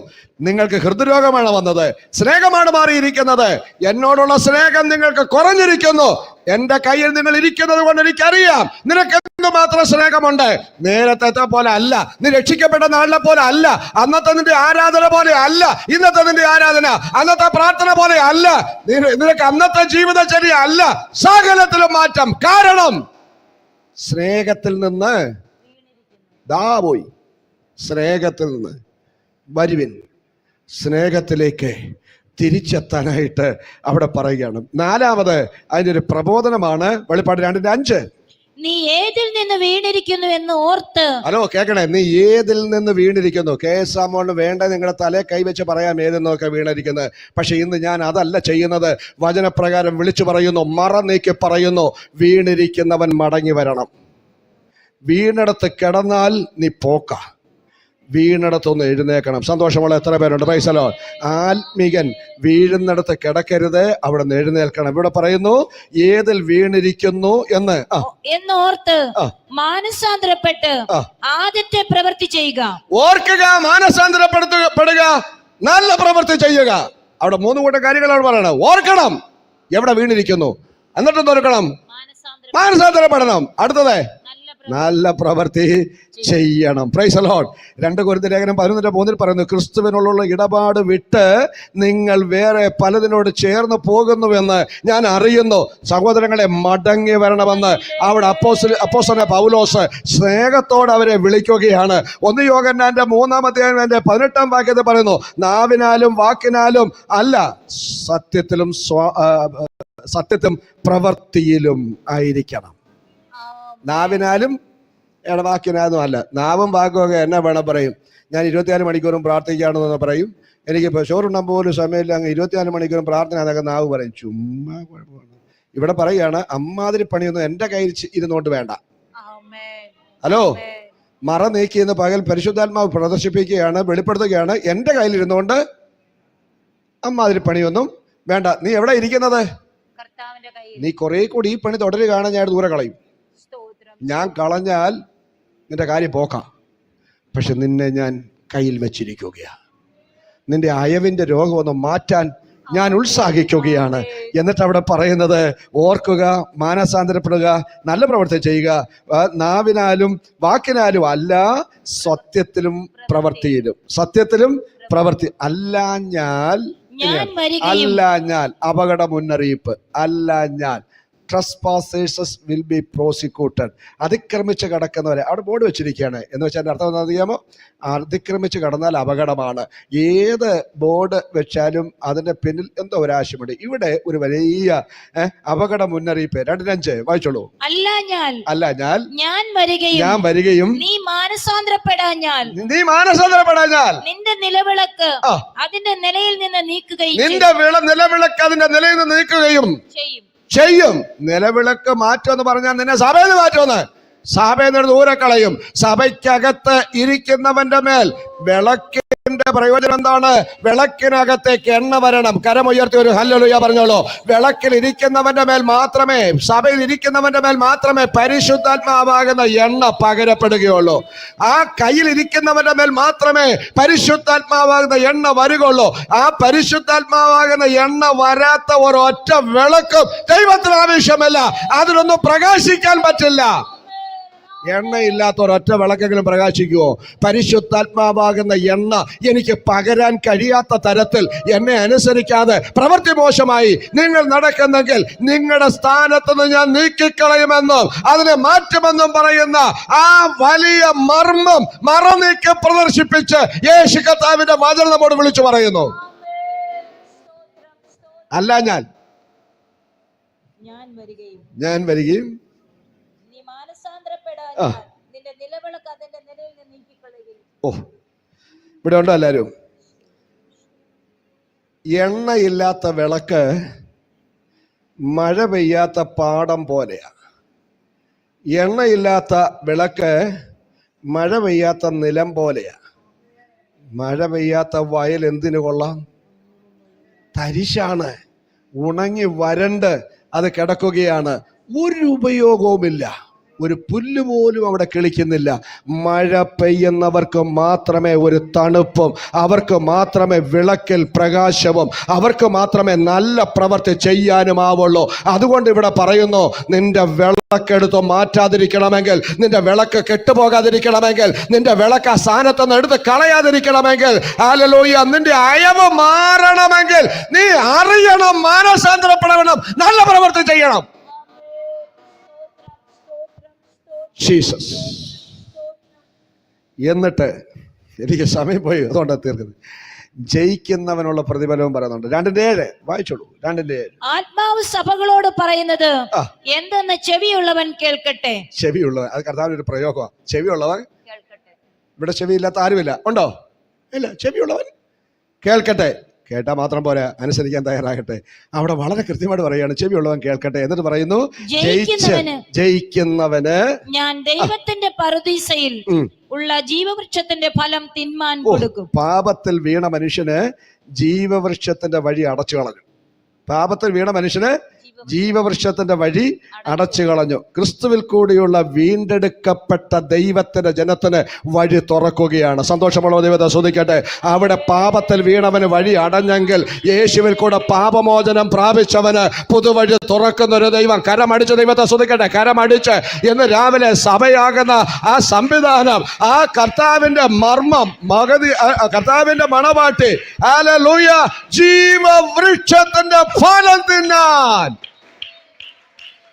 നിങ്ങൾക്ക് ഹൃദ്രോഗമാണ് വന്നത്, സ്നേഹമാണ് മാറിയിരിക്കുന്നത്, എന്നോടുള്ള സ്നേഹം നിങ്ങൾക്ക് കുറഞ്ഞിരിക്കുന്നു. എന്റെ കയ്യിൽ നിങ്ങൾ ഇരിക്കുന്നത് കൊണ്ട് എനിക്കറിയാം നിനക്ക് എന്തുമാത്രം സ്നേഹമുണ്ട്. നേരത്തെ പോലെ അല്ല, നീ രക്ഷിക്കപ്പെട്ട നാളിലെ പോലെ അല്ല, അന്നത്തെ നിന്റെ ആരാധന പോലെ അല്ല ഇന്നത്തെ നിന്റെ ആരാധന, അന്നത്തെ പ്രാർത്ഥന പോലെ അല്ല, നിനക്ക് അന്നത്തെ ജീവിതചര്യ അല്ല. സകലത്തിലും മാറ്റം. കാരണം സ്നേഹത്തിൽ നിന്ന് പോയി. സ്നേഹത്തിൽ നിന്ന് വരുവിൻ, സ്നേഹത്തിലേക്ക് തിരിച്ചെത്താനായിട്ട് അവിടെ പറയുകയാണ്. 4ാമത് അതിൻ്റെ ഒരു പ്രബോധനമാണ്. വെളിപ്പാട് 2:5. നീ ഏതിൽ നിന്ന് വീണിരിക്കുന്നു എന്ന് ഓർത്ത്. ഹലോ കേൾക്കണേ, നീ ഏതിൽ നിന്ന് വീണിരിക്കുന്നു. കേസാമോണ്ട് വേണ്ട നിങ്ങളുടെ തലേ കൈവച്ച് പറയാം ഏതെന്നൊക്കെ വീണിരിക്കുന്നത്. പക്ഷെ ഇന്ന് ഞാൻ അതല്ല ചെയ്യുന്നത്. വചനപ്രകാരം വിളിച്ചു പറയുന്നു, മറ നീക്കി പറയുന്നു, വീണിരിക്കുന്നവൻ മടങ്ങി വരണം. വീണിടത്ത് കിടന്നാൽ നീ പോക്ക, വീണിടത്തൊന്ന് എഴുന്നേക്കണം. സന്തോഷമുള്ള എത്ര പേരുണ്ട്? Praise the Lord. ആത്മീകൻ വീഴുന്നിടത്ത് കിടക്കരുത്, അവിടെ നിന്ന് എഴുന്നേൽക്കണം. ഇവിടെ പറയുന്നു, ഏതിൽ വീണിരിക്കുന്നു എന്നോർത്ത് മാനസാന്തരപ്പെട്ട് ആദ്യത്തെ പ്രവൃത്തി ചെയ്യുക. ഓർക്കുക, മാനസാന്തരപ്പെടുക, നല്ല പ്രവൃത്തി ചെയ്യുക. അവിടെ 3 കൂട്ടം കാര്യങ്ങളാണ് പറയണത്. ഓർക്കണം എവിടെ വീണിരിക്കുന്നു, എന്നിട്ട് ഓർക്കണം, മാനസാന്തരപ്പെടണം. അടുത്തത് നല്ല പ്രവൃത്തി ചെയ്യണം. Price the Lord. 2 കൊരിന്ത്യർ ലേഖനം 11:3 പറയുന്നു, ക്രിസ്തുവിനുള്ള ഇടപാട് വിട്ട് നിങ്ങൾ വേറെ പലതിനോട് ചേർന്ന് പോകുന്നുവെന്ന് ഞാൻ അറിയുന്നു. സഹോദരങ്ങളെ, മടങ്ങി വരണമെന്ന് അവിടെ അപ്പോസ്തലനായ പൗലോസ് സ്നേഹത്തോടെ അവരെ വിളിക്കുകയാണ്. 1 യോഹന്നാന്റെ 3-ാം അധ്യായം 18-ാം വാക്യത്തിൽ പറയുന്നു, നാവിനാലും വാക്കിനാലും അല്ല, സത്യത്തിലും പ്രവൃത്തിയിലും ആയിരിക്കണം. നാവിനാലും വാക്കിനാലും അല്ല. നാവും വാക്കുമൊക്കെ എന്നെ വേണം പറയും. ഞാൻ 24 മണിക്കൂറും പ്രാർത്ഥിക്കുകയാണെന്ന് പറയും. എനിക്കിപ്പോൾ ചോറുണ്ടാൻ പോലും സമയമില്ല, അങ്ങ് 24 മണിക്കൂറും പ്രാർത്ഥന എന്നൊക്കെ നാവ് പറയും. ചുമ്മാ കുഴപ്പമാണ്. ഇവിടെ പറയുകയാണ്, അമ്മാതിരി പണിയൊന്നും എൻ്റെ കയ്യിൽ ഇരുന്നുകൊണ്ട് വേണ്ട. ഹലോ, മറ നീക്കിയെന്ന് പകൽ പരിശുദ്ധാത്മാവ് പ്രദർശിപ്പിക്കുകയാണ്, വെളിപ്പെടുത്തുകയാണ്. എൻ്റെ കയ്യിൽ ഇരുന്നുകൊണ്ട് അമ്മാതിരി പണിയൊന്നും വേണ്ട. നീ എവിടെ ഇരിക്കുന്നത്? നീ കുറെ കൂടി ഈ പണി തുടരുകയാണ്, ഞാൻ ദൂരെ കളയും. ഞാൻ കളഞ്ഞാൽ നിന്റെ കാര്യം പോക്കാം. പക്ഷെ നിന്നെ ഞാൻ കയ്യിൽ വെച്ചിരിക്കുകയാണ്. നിന്റെ അയവിന്റെ രോഗം ഒന്ന് മാറ്റാൻ ഞാൻ ഉത്സാഹിക്കുകയാണ്. എന്നിട്ട് അവിടെ പറയുന്നത്, ഓർക്കുക, മാനസാന്തരപ്പെടുക, നല്ല പ്രവൃത്തി ചെയ്യുക, നാവിനാലും വാക്കിനാലും അല്ല, സത്യത്തിലും പ്രവൃത്തിയിലും. സത്യത്തിലും പ്രവൃത്തി അല്ലാഞ്ഞാൽ അപകട മുന്നറിയിപ്പ്. അല്ലാഞ്ഞാൽ trespassers will be prosecuted. അതിക്രമിച്ച് കടക്കുന്നവരെ അവിടെ ബോർഡ് വെച്ചിരിക്കുകയാണ്. എന്ന് വെച്ചാൽ അതിൻ്റെ അർത്ഥം എന്താ അറിയാമോ? അതിക്രമിച്ച് കടന്നാൽ അപകടമാണ്. ഏത് ബോർഡ് വെച്ചാലും അതിൻ്റെ പിന്നിൽ എന്തോ ഒരാശയമുണ്ട്. ഇവിടെ ഒരു വലിയ അപകട മുന്നറിയിപ്പ്. 2:5 വായിച്ചോളൂ. അല്ലാഞ്ഞാൽ ഞാൻ വരികയും നീ മാനസാന്തരപ്പെടാഞ്ഞാൽ നിന്റെ നിലവിളക്ക് അതിന്റെ നിലയിൽ നിന്ന് നീക്കുകയും ചെയ്യും. നിലവിളക്ക് മാറ്റുമെന്ന് പറഞ്ഞാൽ നിന്നെ സഭയിൽ മാറ്റുമെന്ന്. സഭയിൽ നിന്ന് ദൂരെ കളയും. സഭയ്ക്കകത്ത് ഇരിക്കുന്നവന്റെ മേൽ വിളക്കിന്റെ പ്രയോജനം എന്താണ്? വിളക്കിനകത്തേക്ക് എണ്ണ വരണം. കരമുയർത്തി ഒരു ഹല്ലേലൂയ പറഞ്ഞോളൂ. വിളക്കിൽ ഇരിക്കുന്നവന്റെ മേൽ മാത്രമേ, സഭയിൽ ഇരിക്കുന്നവന്റെ മേൽ മാത്രമേ പരിശുദ്ധാത്മാവാകുന്ന എണ്ണ പകരപ്പെടുകയുള്ളൂ. ആ കയ്യിൽ ഇരിക്കുന്നവന്റെ മേൽ മാത്രമേ പരിശുദ്ധാത്മാവാകുന്ന എണ്ണ വരികയുള്ളൂ. ആ പരിശുദ്ധാത്മാവാകുന്ന എണ്ണ വരാത്ത ഒരൊറ്റ വിളക്കും ദൈവത്തിന് ആവശ്യമല്ല. അതിനൊന്നും പ്രകാശിക്കാൻ പറ്റില്ല. എണ്ണയില്ലാത്ത ഒരൊറ്റ വിളക്കെങ്കിലും പ്രകാശിക്കുമോ? പരിശുദ്ധാത്മാവാകുന്ന എണ്ണ എനിക്ക് പകരാൻ കഴിയാത്ത തരത്തിൽ എന്നെ അനുസരിക്കാതെ പ്രവൃത്തി മോശമായി നിങ്ങൾ നടക്കുന്നെങ്കിൽ നിങ്ങളുടെ സ്ഥാനത്ത് നിന്ന് ഞാൻ നീക്കിക്കളയുമെന്നും അതിനെ മാറ്റുമെന്നും പറയുന്ന ആ വലിയ മർമ്മം മറനീക്കി പ്രദർശിപ്പിച്ച് യേശു കർത്താവിന്റെ വചനം നമ്മോട് വിളിച്ചു പറയുന്നു. അല്ല ഞാൻ വരികയും ഇവിടെ ഉണ്ടോ എല്ലാരും? എണ്ണയില്ലാത്ത വിളക്ക് മഴ പെയ്യാത്ത പാടം പോലെയാ. എണ്ണയില്ലാത്ത വിളക്ക് മഴ പെയ്യാത്ത നിലം പോലെയാ. മഴ പെയ്യാത്ത വയൽ എന്തിനു കൊള്ളാം? തരിശാണ്, ഉണങ്ങി വരണ്ട് അത് കിടക്കുകയാണ്. ഒരു ഉപയോഗവുമില്ല. ഒരു പുല്ല് പോലും അവിടെ കിളിക്കുന്നില്ല. മഴ പെയ്യുന്നവർക്ക് മാത്രമേ ഒരു തണുപ്പും, അവർക്ക് മാത്രമേ വിളക്കിൽ പ്രകാശവും, അവർക്ക് മാത്രമേ നല്ല പ്രവൃത്തി ചെയ്യാനുമാവുള്ളൂ. അതുകൊണ്ട് ഇവിടെ പറയുന്നു, നിന്റെ വിളക്കെടുത്ത് മാറ്റാതിരിക്കണമെങ്കിൽ, നിന്റെ വിളക്ക് കെട്ടുപോകാതിരിക്കണമെങ്കിൽ, നിന്റെ വിളക്ക് ആ സ്ഥാനത്തുനിന്ന് എടുത്ത് കളയാതിരിക്കണമെങ്കിൽ, ഹല്ലേലൂയ, നിന്റെ അയവ് മാറണമെങ്കിൽ നീ അറിയണം, മാനസാന്തരപ്പെടണം, നല്ല പ്രവൃത്തി ചെയ്യണം. ജീസസ്. എന്നിട്ട് എനിക്ക് സമയം പോയി, അതുകൊണ്ടാണ് തീർക്കുന്നത്. ജയിക്കുന്നവനുള്ള പ്രതിഫലവും പറയുന്നുണ്ട്. 2:7 വായിച്ചോളൂ. 2:7 ആത്മാവ് സഭകളോട് പറയുന്നത് എന്തെന്ന് ചെവിയുള്ളവൻ കേൾക്കട്ടെ. ചെവിയുള്ളവൻ, അത് കർത്താവിന്റെ ഒരു പ്രയോഗമാണ്. ചെവിയുള്ളവൻ കേൾക്കട്ടെ. ഇവിടെ ചെവിയില്ലാത്ത ആരുമില്ല, ഉണ്ടോ? ഇല്ല. ചെവിയുള്ളവൻ കേൾക്കട്ടെ. കേട്ടാൽ മാത്രം പോരാ, അനുസരിക്കാൻ തയ്യാറാകട്ടെ. അവിടെ വളരെ കൃത്യമായിട്ട് പറയുകയാണ്, ചെവിയുള്ളവൻ കേൾക്കട്ടെ. എന്നിട്ട് പറയുന്നു, ജയിക്കുന്നവന് ഞാൻ ദൈവത്തിന്റെ പറുദീസയിൽ ഉള്ള ജീവവൃക്ഷത്തിന്റെ ഫലം തിന്മാൻ കൊടുക്കും. പാപത്തിൽ വീണ മനുഷ്യന് ജീവവൃക്ഷത്തിന്റെ വഴി അടച്ചു കളഞ്ഞു. പാപത്തിൽ വീണ മനുഷ്യന് ജീവവൃക്ഷത്തിന്റെ വഴി അടച്ചു കളഞ്ഞു. ക്രിസ്തുവിൽ കൂടിയുള്ള വീണ്ടെടുക്കപ്പെട്ട ദൈവത്തിന്റെ ജനത്തിന് വഴി തുറക്കുകയാണ്. സന്തോഷമുള്ള ദൈവത്തെ സ്തുതിക്കട്ടെ. അവിടെ പാപത്തിൽ വീണവന് വഴി അടഞ്ഞെങ്കിൽ യേശുവിൽ കൂടെ പാപമോചനം പ്രാപിച്ചവന് പുതുവഴി തുറക്കുന്ന ഒരു ദൈവം. കരമടിച്ച് ദൈവത്തെ സ്തുതിക്കട്ടെ. കരമടിച്ച് ഇന്ന് രാവിലെ സഭയാകുന്ന ആ സംവിധാനം, ആ കർത്താവിന്റെ മർമ്മം, കർത്താവിന്റെ മണവാട്ടി, ഹല്ലേലൂയ, ജീവവൃക്ഷത്തിന്റെ ഫലം തിന്നാൻ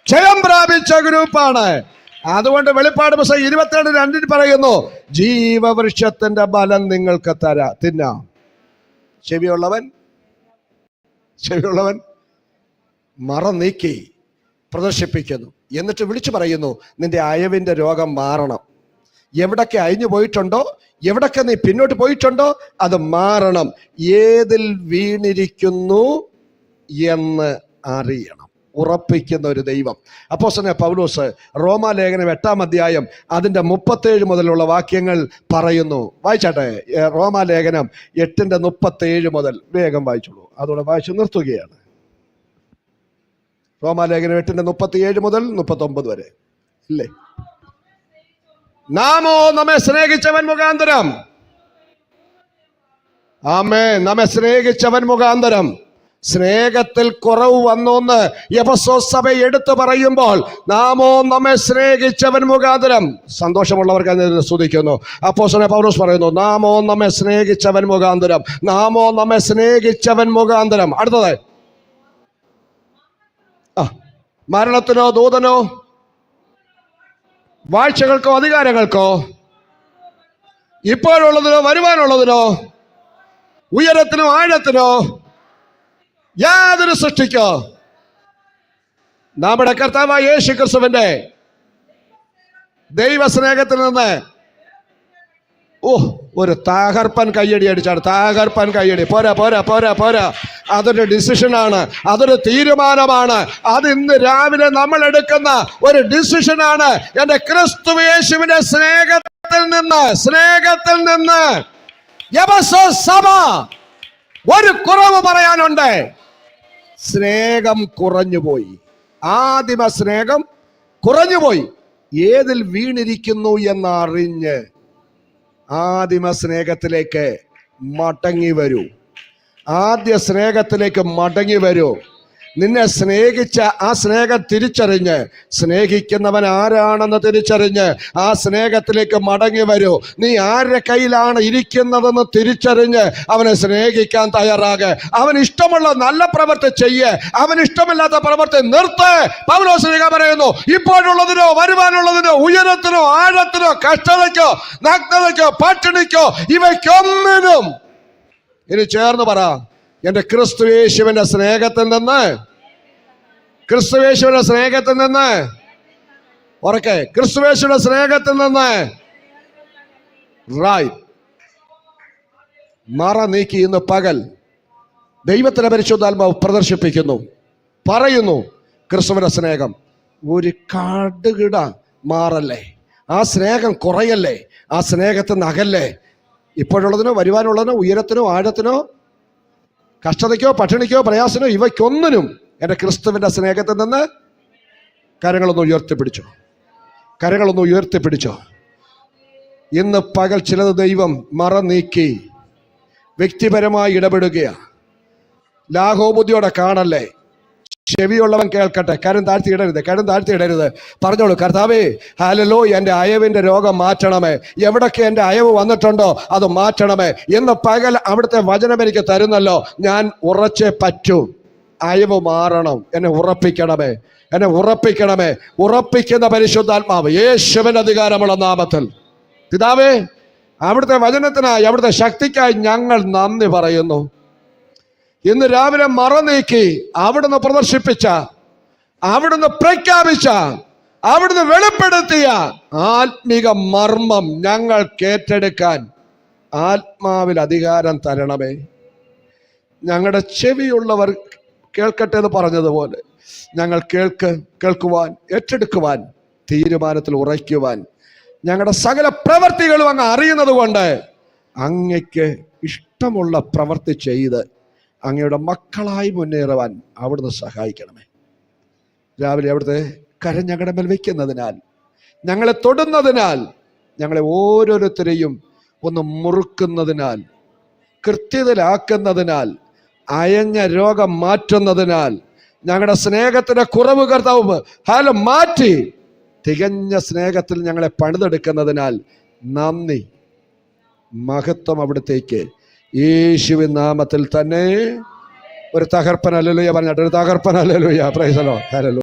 ജയം പ്രാപിച്ച ഗ്രൂപ്പാണ്. അതുകൊണ്ട് വെളിപ്പാട് പുസ്തകം 22:2 പറയുന്നു, ജീവവൃക്ഷത്തിന്റെ ഫലം നിങ്ങൾക്ക് തിന്നാം. ചെവിയുള്ളവൻ മറ നീക്കി പ്രദർശിപ്പിക്കുന്നു. എന്നിട്ട് വിളിച്ചു പറയുന്നു, നിന്റെ അയവിന്റെ രോഗം മാറണം. എവിടൊക്കെ അയഞ്ഞു പോയിട്ടുണ്ടോ, എവിടൊക്കെ നീ പിന്നോട്ട് പോയിട്ടുണ്ടോ, അത് മാറണം. ഏതിൽ വീണിരിക്കുന്നു എന്ന് അറിയണം. ഉറപ്പിക്കുന്ന ഒരു ദൈവം. അപ്പോസ്തലനായ പൗലോസ് റോമാലേഖനം 8-ാം അധ്യായം അതിന്റെ 37 മുതലുള്ള വാക്യങ്ങൾ പറയുന്നു. വായിച്ചാട്ടെ. റോമാലേഖനം 8:37 മുതൽ വേഗം വായിച്ചോളൂ. അതോടെ വായിച്ചു നിർത്തുകയാണ്. റോമാലേഖനം 8:37 മുതൽ 39 വരെ ഇല്ലേ? നാമോ നമ്മെ സ്നേഹിച്ചവൻ മുഖാന്തരം, ആമേൻ, നമ്മെ സ്നേഹിച്ചവൻ മുഖാന്തരം സ്നേഹത്തിൽ കുറവ് വന്നോന്ന് എഫെസോസ് സഭ എടുത്തു പറയുമ്പോൾ, നാമോ നമ്മെ സ്നേഹിച്ചവൻ മുഖാന്തരം. സന്തോഷമുള്ളവർക്ക് അതിനെ സ്തുതിക്കുന്നു. അപ്പോസ്തലനായ പൗലോസ് പറയുന്നു, നാമോ നമ്മെ സ്നേഹിച്ചവൻ മുഖാന്തരം, നാമോ നമ്മെ സ്നേഹിച്ചവൻ മുഖാന്തരം. അടുത്തത്, മരണത്തിനോ ദൂതനോ വാഴ്ചകൾക്കോ അധികാരങ്ങൾക്കോ ഇപ്പോഴുള്ളതിനോ വരുവാനുള്ളതിനോ ഉയരത്തിനോ ആഴത്തിനോ യാതൊരു സൃഷ്ടിക്കോ നമ്മുടെ കർത്താവായ യേശു ക്രിസ്തുവിന്റെ ദൈവസ്നേഹത്തിൽ നിന്ന് ഒരു തകർപ്പൻ കയ്യടി അടിച്ചാണ്. തകർപ്പൻ കയ്യടി. പോരാ പോരാ പോരാ പോരാ. അതൊരു ഡിസിഷനാണ്, അതൊരു തീരുമാനമാണ്. അത് ഇന്ന് രാവിലെ നമ്മൾ എടുക്കുന്ന ഒരു ഡിസിഷനാണ്. എന്റെ ക്രിസ്തു യേശുവിന്റെ സ്നേഹത്തിൽ നിന്ന് എഫെസോസ് സഭ ഒരു കുറവ് പറയാനുണ്ട്. സ്നേഹം കുറഞ്ഞുപോയി. ആദിമ സ്നേഹം കുറഞ്ഞുപോയി. ഏതിൽ വീണിരിക്കുന്നു എന്നറിഞ്ഞ് ആദിമ സ്നേഹത്തിലേക്ക് മടങ്ങി വരൂ. ആദ്യ സ്നേഹത്തിലേക്ക് മടങ്ങി വരൂ. നിന്നെ സ്നേഹിച്ച ആ സ്നേഹം തിരിച്ചറിഞ്ഞ്, സ്നേഹിക്കുന്നവൻ ആരാണെന്ന് തിരിച്ചറിഞ്ഞ് ആ സ്നേഹത്തിലേക്ക് മടങ്ങി വരൂ. നീ ആരുടെ കയ്യിലാണ് ഇരിക്കുന്നതെന്ന് തിരിച്ചറിഞ്ഞ് അവനെ സ്നേഹിക്കാൻ തയ്യാറാകെ. അവൻ ഇഷ്ടമുള്ള നല്ല പ്രവൃത്തി ചെയ്യ്, അവൻ ഇഷ്ടമില്ലാത്ത പ്രവൃത്തി നിർത്ത്. പൗലോസ് പറയുന്നു, ഇപ്പോഴുള്ളതിനോ വരുവാനുള്ളതിനോ ഉയരത്തിനോ ആഴത്തിനോ കഷ്ടതയ്ക്കോ നഗ്നതയ്ക്കോ പട്ടിണിക്കോ ഇവയ്ക്കൊന്നിനും. ഇനി ചേർന്ന് പറ, എന്റെ ക്രിസ്തു യേശുവിന്റെ സ്നേഹത്തിൽ നിന്ന്, ക്രിസ്തുയേശുവിന്റെ സ്നേഹത്തിൽ നിന്ന്, ഉറക്കെ, ക്രിസ്തുയേശുവിന്റെ സ്നേഹത്തിൽ നിന്ന് മറ നീക്കി ഇന്ന് പകൽ ദൈവത്തിന്റെ പരിശുദ്ധാത്മാവ് പ്രദർശിപ്പിക്കുന്നു. പറയുന്നു, ക്രിസ്തുവിന്റെ സ്നേഹം ഒരു കടുകിട മാറല്ലേ, ആ സ്നേഹം കുറയല്ലേ, ആ സ്നേഹത്തിൽ നിന്ന് അകല്ലേ. ഇപ്പോഴുള്ളതിനോ വരുവാനുള്ളതിനോ ഉയരത്തിനോ ആഴത്തിനോ കഷ്ടതയ്ക്കോ പട്ടിണിക്കോ പ്രയാസനോ ഇവയ്ക്കൊന്നിനും എൻ്റെ ക്രിസ്തുവിൻ്റെ സ്നേഹത്തിൽ നിന്ന് കരങ്ങളൊന്ന് ഉയർത്തിപ്പിടിച്ചോ. കരങ്ങളൊന്ന് ഉയർത്തിപ്പിടിച്ചോ. ഇന്ന് പകൽ ചിലത് ദൈവം മറ നീക്കി വ്യക്തിപരമായി ഇടപെടുകയാണ്. ലാഘവബുദ്ധിയോടെ കാണല്ലേ. ചെവിയുള്ളവൻ കേൾക്കട്ടെ. കരം താഴ്ത്തിയിടരുത്. പറഞ്ഞോളൂ, കർത്താവേ, ഹല്ലേലൂയ, എൻ്റെ അയവിൻ്റെ രോഗം മാറ്റണമേ. എവിടൊക്കെ എൻ്റെ അയവ് വന്നിട്ടുണ്ടോ അത് മാറ്റണമേ. ഇന്ന് പകൽ അവിടുത്തെ വചനം എനിക്ക് തരുന്നല്ലോ. ഞാൻ ഉറച്ചേ പറ്റൂ. അയവ് മാറണം. എന്നെ ഉറപ്പിക്കണമേ. ഉറപ്പിക്കുന്ന പരിശുദ്ധാത്മാവ് യേശുവിന്റെ അധികാരമുള്ള നാമത്തിൽ പിതാവേ, അവിടുത്തെ വചനത്തിനായി, അവിടുത്തെ ശക്തിക്കായി ഞങ്ങൾ നന്ദി പറയുന്നു. ഇന്ന് രാവിലെ മറ നീക്കി അവിടുന്ന് പ്രദർശിപ്പിച്ച, അവിടുന്ന് പ്രഖ്യാപിച്ച, അവിടുന്ന് വെളിപ്പെടുത്തിയ ആത്മീക മർമ്മം ഞങ്ങൾ കേട്ടെടുക്കാൻ ആത്മാവിൽ അധികാരം തരണമേ. ഞങ്ങളുടെ ചെവിയുള്ളവർ കേൾക്കട്ടെ എന്ന് പറഞ്ഞതുപോലെ ഞങ്ങൾ കേൾക്കുവാൻ, ഏറ്റെടുക്കുവാൻ, തീരുമാനത്തിൽ ഉറയ്ക്കുവാൻ, ഞങ്ങളുടെ സകല പ്രവർത്തികളും അങ്ങ് അറിയുന്നത് കൊണ്ട് അങ്ങയ്ക്ക് ഇഷ്ടമുള്ള പ്രവൃത്തി ചെയ്ത് അങ്ങയുടെ മക്കളായി മുന്നേറുവാൻ അവിടുന്ന് സഹായിക്കണമേ. രാവിലെ അവിടുത്തെ കരം ഞങ്ങളുടെ മേൽ വയ്ക്കുന്നതിനാൽ, ഞങ്ങളെ തൊടുന്നതിനാൽ, ഞങ്ങളെ ഓരോരുത്തരെയും ഒന്ന് മുറുക്കുന്നതിനാൽ, കൃത്യതയിലാക്കുന്നതിനാൽ, അയഞ്ഞ രോഗം മാറ്റുന്നതിനാൽ, ഞങ്ങളുടെ സ്നേഹത്തിന്റെ കുറവ് കർത്താവ് മാറ്റി തികഞ്ഞ സ്നേഹത്തിൽ ഞങ്ങളെ പണിതെടുക്കുന്നതിനാൽ നന്ദി. മഹത്വം അവിടത്തേക്ക്. യേശുവിൻ നാമത്തിൽ തന്നെ ഒരു തകർപ്പൻ ഹല്ലേലൂയ പറഞ്ഞിട്ട്, ഒരു തകർപ്പൻ hallelujah. Praise the lord. Hallelujah.